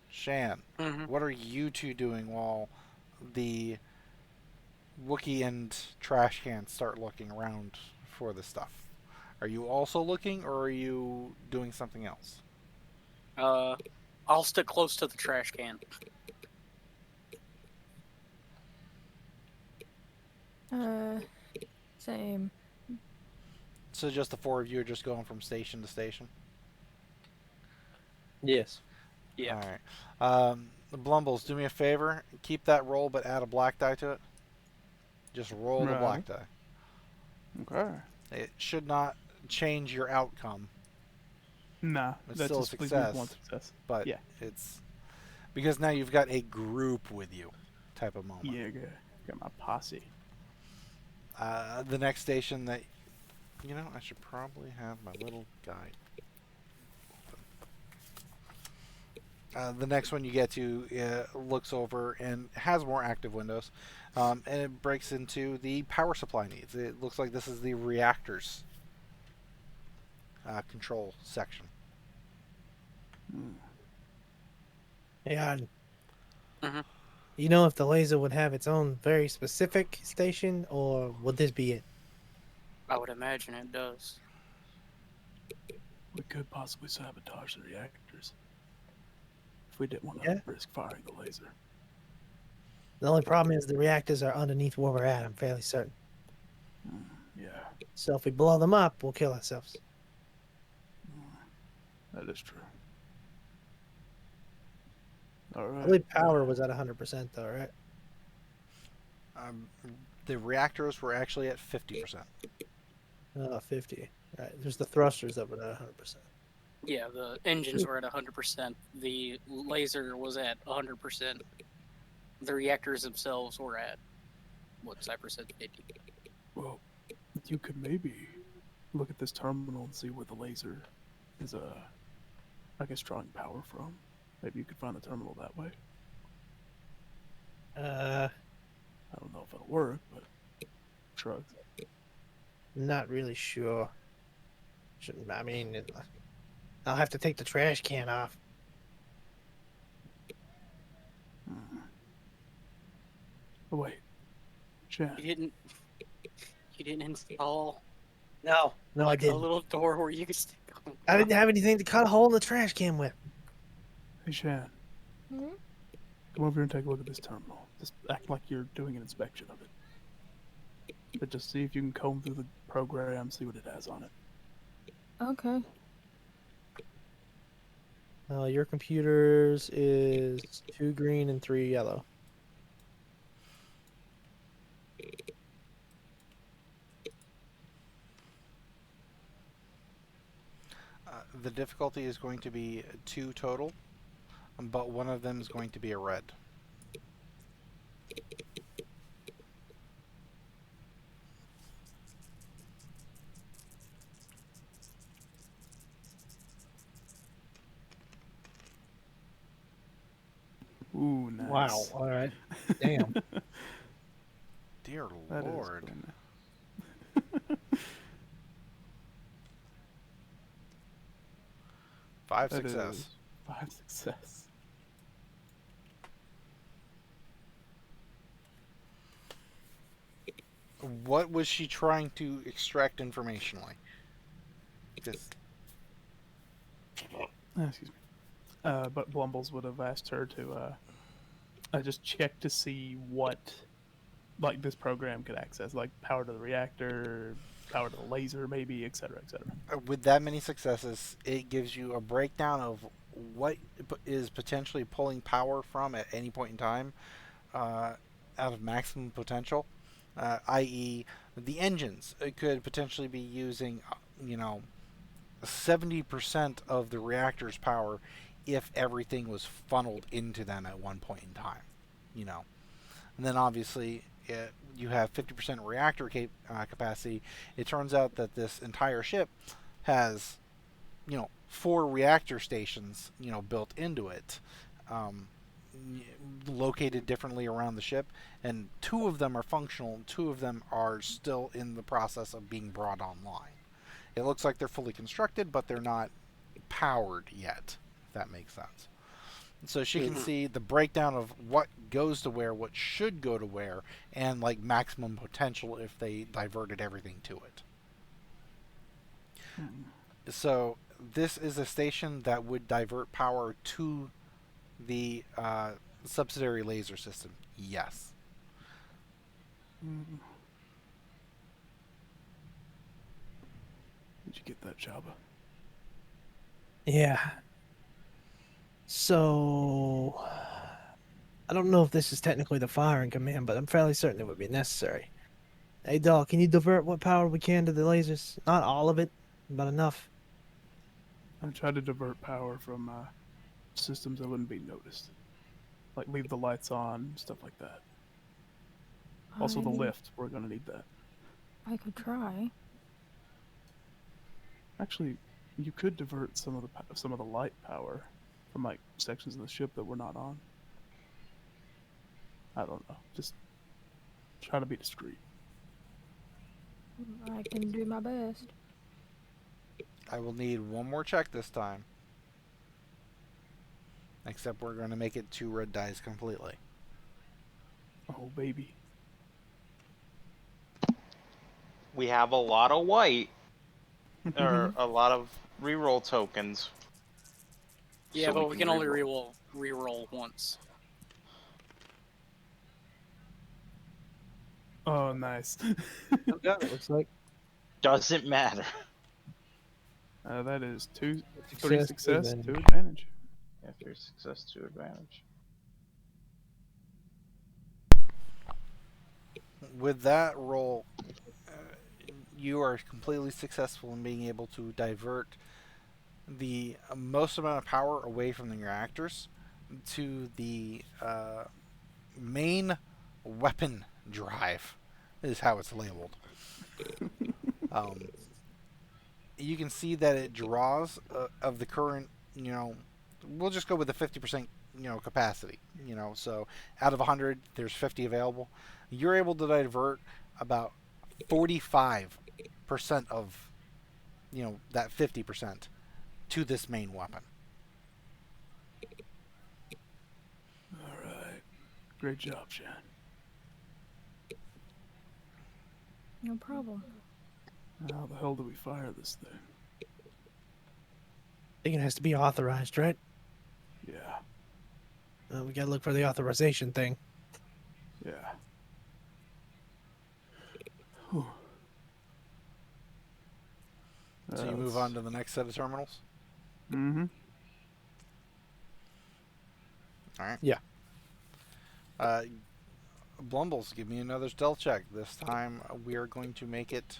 Shan, Mm-hmm. what are you two doing while the Wookiee and Trash Can start looking around for the stuff? Are you also looking, or are you doing something else? I'll stick close to the trash can. Same. So just the 4 of you are just going from station to station? Yes. Yeah. Alright. Blumbles, do me a favor. Keep that roll, but add a black die to it. Just roll the black die. Okay. It should not change your outcome, Nah, It's that's still a just please make success. 1 success. but Yeah. it's... Because now you've got a group with you type of moment. Yeah, got my posse. The next station that... You know, I should probably have my little guide. The next one you get to looks over and has more active windows, and it breaks into the power supply needs. It looks like this is the reactors control section. Hey, Arden. Mhm. You know if the laser would have its own very specific station, or would this be it? I would imagine it does. We could possibly sabotage the reactors. If we didn't want to Yeah. risk firing the laser. The only problem is the reactors are underneath where we're at, I'm fairly certain. Yeah, So if we blow them up, we'll kill ourselves. that is true. I Alright. believe power was at 100% though, right? The reactors were actually at 50%. 50. Right. There's the thrusters that were at 100%. Yeah, the engines were at 100%. The laser was at 100%. The reactors themselves were at, what, Cypher said 50. Well, you could maybe look at this terminal and see where the laser is, I guess, drawing power from. Maybe you could find the terminal that way. I don't know if it'll work, but shrugs. Not really sure. I mean, I'll have to take the trash can off. Oh, wait. Shan, You didn't install No, I a didn't. little door where you could stick them. I didn't have anything to cut a hole in the trash can with. hey Shan, Hmm? come over here and take a look at this terminal. Just act like you're doing an inspection of it. But just see if you can comb through the program, see what it has on it. Okay. Your computer's is 2 green and 3 yellow. The difficulty is going to be 2 total, but one of them is going to be a red. Wow. Nice. All right. Damn. Dear That is Lord. pretty nice. 5 That success. is 5 success. What was she trying to extract informationally? Just Excuse me. But Blumbles would have asked her to just check to see what, like, this program could access, like power to the reactor, power to the laser, maybe, etc., etc. with that many successes, it gives you a breakdown of what is potentially pulling power from at any point in time out of maximum potential, i.e., the engines. It could potentially be using, 70% of the reactor's power if everything was funneled into them at one point in time, And then obviously you have 50% reactor capacity. It turns out that this entire ship has, 4 reactor stations, built into it, located differently around the ship, and 2 of them are functional, and 2 of them are still in the process of being brought online. It looks like they're fully constructed, but they're not powered yet, if that makes sense. So she can see the breakdown of what goes to where, what should go to where, and like maximum potential if they diverted everything to it. So this is a station that would divert power to the subsidiary laser system. Yes. Did you get that, Chabba? Yeah. So, I don't know if this is technically the firing command, but I'm fairly certain it would be necessary. Hey, dog, can you divert what power we can to the lasers? Not all of it, but enough. I tried to divert power from systems that wouldn't be noticed, like leave the lights on, stuff like that. Also, the lift. We're gonna need that. I could try. Actually, you could divert some of the light power from like sections of the ship that we're not on. I don't know. Just try to be discreet. I can do my best. I will need one more check this time. Except we're going to make it 2 red dice completely. Oh, baby. We have a lot of white, or a lot of reroll tokens. Yeah, so but we can only reroll. reroll once. Oh, nice. It looks like. Doesn't matter. That is 3 Success, success, 2 2 advantage. Yeah, 3 success, 2 advantage. With that roll, you are completely successful in being able to divert the most amount of power away from the reactors to the main weapon drive, is how it's labeled. You can see that it draws of the current, we'll just go with the 50%, capacity, so out of 100, there's 50 available. You're able to divert about 45% of, that 50% to this main weapon. All right. Great job, Shan. No problem. How the hell do we fire this thing? I think it has to be authorized, right? Yeah. We gotta look for the authorization thing. Yeah. Whew. So you move on to the next set of terminals? Mm-hmm. Alright. Yeah. Blumbles, give me another stealth check. This time we are going to make it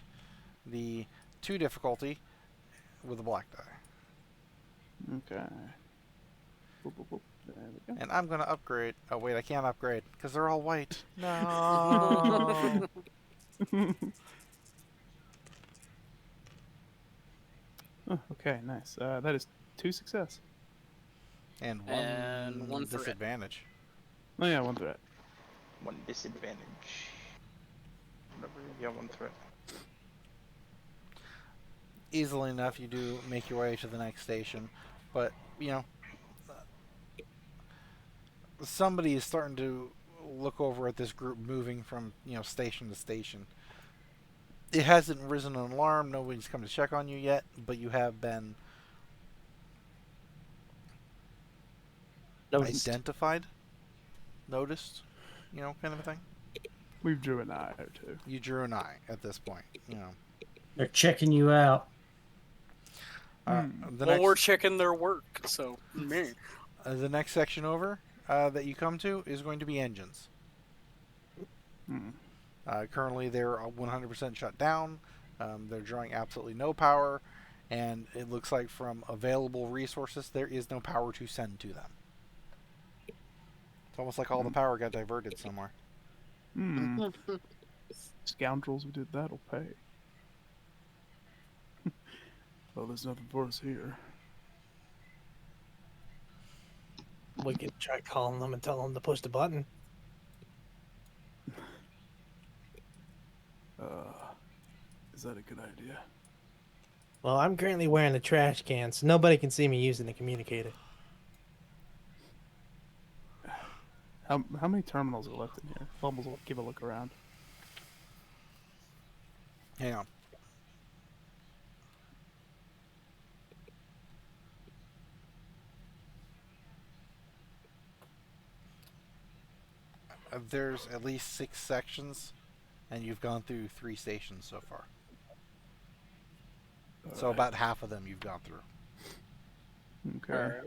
the 2 difficulty with a black die. Okay. Boop, boop, boop. There we go. And I'm going to upgrade. Oh, wait, I can't upgrade because they're all white. No. Oh, okay, nice. That is 2 success. And And one threat. disadvantage. Oh yeah, 1 threat. 1 disadvantage. Whatever. Yeah, 1 threat. Easily enough, you do make your way to the next station, but somebody is starting to look over at this group moving from station to station. It hasn't risen an alarm. Nobody's come to check on you yet, but you have been identified, noticed, kind of a thing. We've drew an eye or two. You drew an eye at this point. They're checking you out. We're checking their work, so me. The next section over that you come to is going to be engines. Currently, they're 100% shut down. They're drawing absolutely no power, and it looks like from available resources, there is no power to send to them. It's almost like all the power got diverted somewhere. Scoundrels who did that'll pay. Well, there's nothing for us here. We could try calling them and tell them to push the button. Is that a good idea? Well, I'm currently wearing the trash can, so nobody can see me using the communicator. How many terminals are left in here? Blumbles will give a look around. Hang on. There's at least 6 sections, and you've gone through 3 stations so far. So about half of them you've gone through. Okay.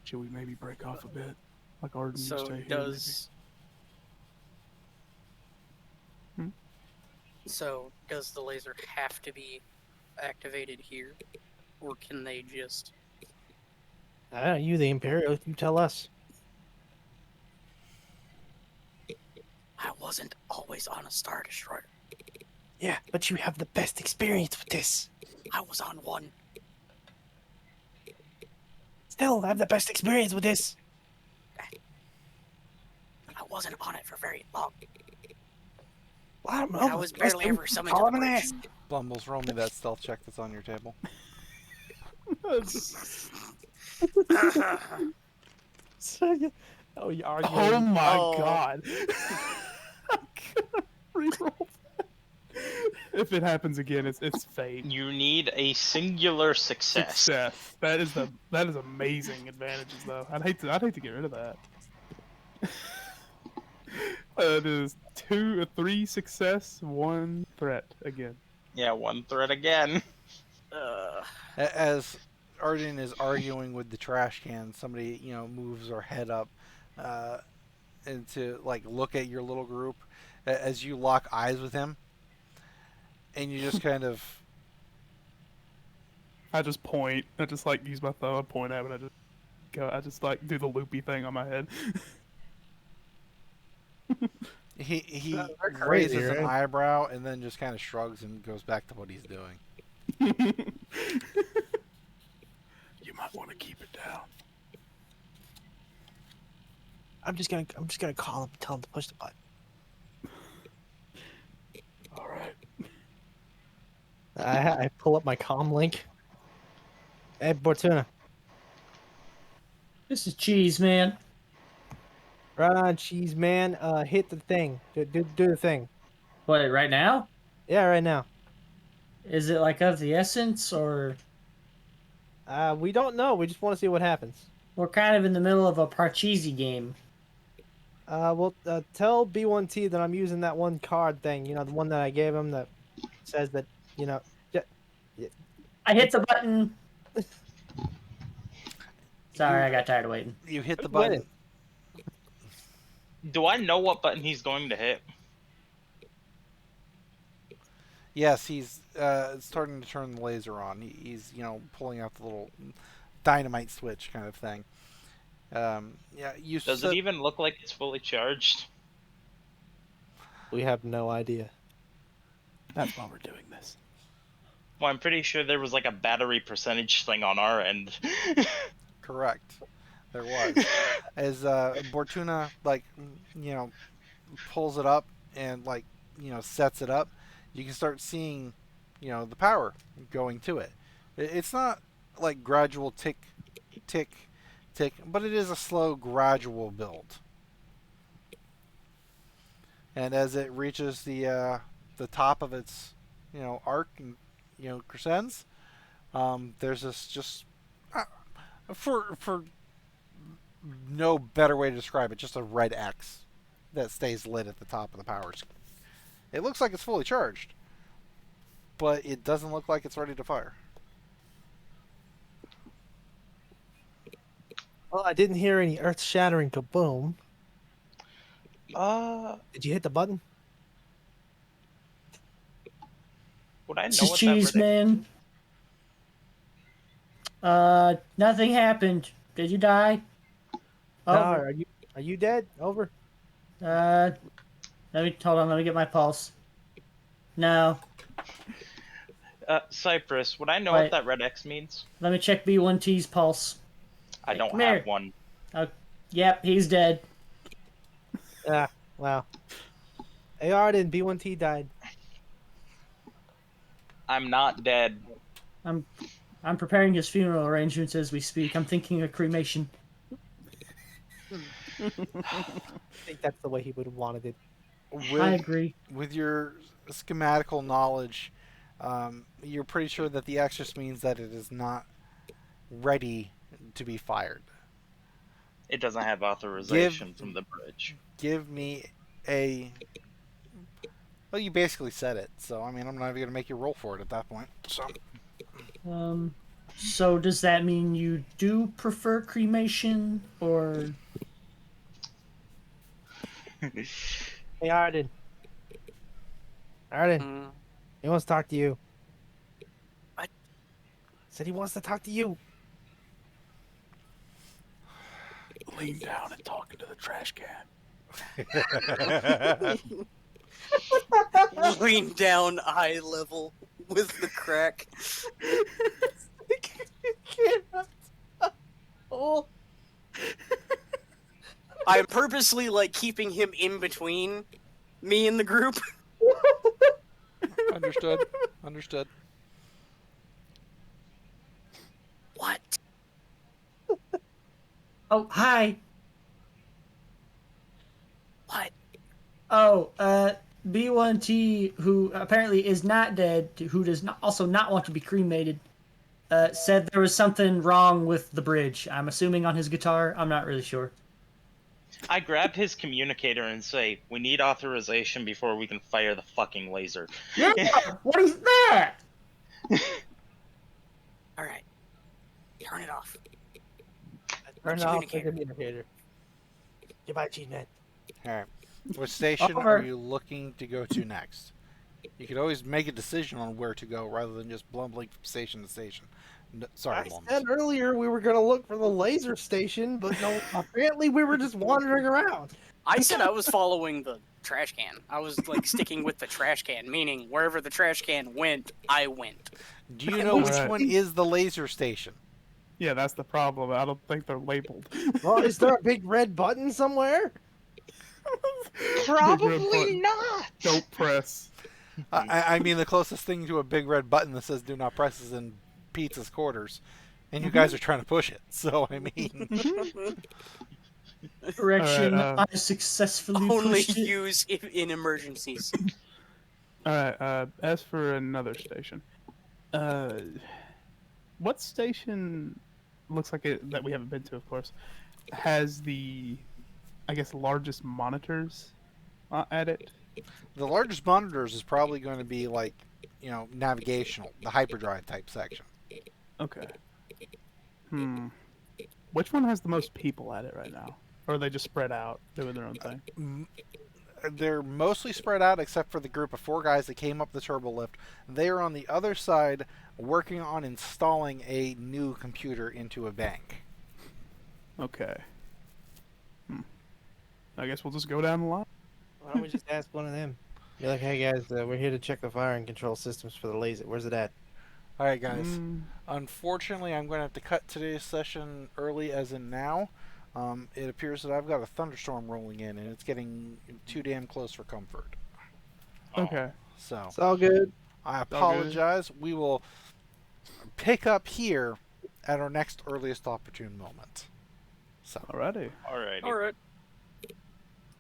Should we maybe break off a bit? Like Arden, So you stay here, does maybe? so does the laser have to be activated here, or can they just? I don't know, you the Imperial, you tell us. I wasn't always on a Star Destroyer. Yeah, but you have the best experience with this. I was on one. Still, I have the best experience with this. I wasn't on it for very long. Well, I don't know. I was barely ever summoned to the bridge. Blumbles, roll me that stealth check that's on your table. Oh, you arguing? Oh my Oh. god! I'm gonna reroll that. If it happens again, it's fate. You need a singular success. Success. That is amazing advantages though. I'd hate to get rid of that. It is 3 success, 1 threat again. Yeah, 1 threat again. As Arden is arguing with the trash can, somebody moves their head up and to look at your little group as you lock eyes with him, and you just kind of. I just point. I just use my thumb, I point at him, and I just go. I just do the loopy thing on my head. He crazy, raises an right? eyebrow and then just kind of shrugs and goes back to what he's doing. You might want to keep it down. I'm just gonna call him and tell him to push the button. All right. I pull up my comm link. Hey, Bortuna. This is Cheese, man. Right on, cheese man. Hit the thing. Do the thing. What, right now? Yeah, right now. Is it of the essence, or We don't know. We just want to see what happens. we're kind of in the middle of a Parcheesi game? Well, tell B1T that I'm using that one card thing. The one that I gave him that says that, I hit the button. Sorry, I got tired of waiting. You hit the Who's button. winning? Do I know what button he's going to hit? Yes, he's starting to turn the laser on. He's pulling out the little dynamite switch kind of thing. Yeah, you Does said it even look like it's fully charged? We have no idea. That's why we're doing this. Well, I'm pretty sure there was a battery percentage thing on our end. correct. There was. As Bortuna, like, pulls it up and, like, sets it up, you can start seeing, the power going to it. It's not like gradual tick, tick, tick, but it is a slow, gradual build. And as it reaches the top of its, arc and, crescends, there's this just for no better way to describe it, just a red X that stays lit at the top of the power. It looks like it's fully charged, but it doesn't look like it's ready to fire. Well, I didn't hear any earth-shattering kaboom. Uh, Did you hit the button? would I know This is what cheese, that red man. Nothing happened. Did you die? No, Over. are you dead? Over. Let me hold on. Let me get my pulse. No. Cypress, would I know Wait. what that red X means? Let me check B1T's pulse. I don't come have here. one. Yep, he's dead. Wow. Hey, Arden, B1T died. I'm not dead. I'm preparing his funeral arrangements as we speak. I'm thinking of cremation. I think that's the way he would have wanted it. I agree. With your schematical knowledge, you're pretty sure that the X just means that it is not ready to be fired. It doesn't have authorization from the bridge. Give me a... Well, you basically said it, so I mean, I'm not even going to make you roll for it at that point. So does that mean you do prefer cremation, or... Hey, Arden. Arden, he wants to talk to you. What? Said he wants to talk to you. Lean down and talk into the trash can. Lean down eye level with the crack. Oh. I'm purposely like keeping him in between me and the group. Understood. What? Oh, hi. What? Oh, B1T, who apparently is not dead, who does not also not want to be cremated, said there was something wrong with the bridge. I'm assuming on his guitar. I'm not really sure. I grab his communicator and say, "We need authorization before we can fire the fucking laser." Yeah, what is that? Alright. Turn it off. Turn off the communicator. Goodbye, cheese man. Alright. What station Over. are you looking to go to next? You could always make a decision on where to go rather than just blumbling from station to station. Sorry, I Blumbles. said earlier we were going to look for the laser station, but no, apparently we were just wandering around. I said I was following the trash can. I was like sticking with the trash can, meaning wherever the trash can went, I went. Do you know which Alright. one is the laser station? Yeah, that's the problem. I don't think they're labeled. Well, is there a big red button somewhere? Probably not. Don't press. I mean, the closest thing to a big red button that says "Do not press" is in Pizza's quarters, and you guys are trying to push it. So I mean, Correction, Alright, I successfully Only pushed it. use if in emergencies. Alright, as for another station. What station looks like it that we haven't been to, of course, has the, I guess, largest monitors at it? the largest monitors is probably going to be like, navigational, the hyperdrive type section. Okay. Which one has the most people at it right now? Or are they just spread out, doing their own thing? They're mostly spread out except for the group of 4 guys that came up the turbo lift. They are on the other side working on installing a new computer into a bank. Okay. I guess we'll just go down the line. Why don't we just ask one of them? Be like, hey guys, we're here to check the firing control systems for the laser. Where's it at? All right, guys. Mm, Unfortunately, I'm going to have to cut today's session early, as in now. It appears that I've got a thunderstorm rolling in, and it's getting too damn close for comfort. okay. So It's all good. I all good. apologize. We will pick up here at our next earliest opportune moment. So. Alrighty. Alrighty. All right.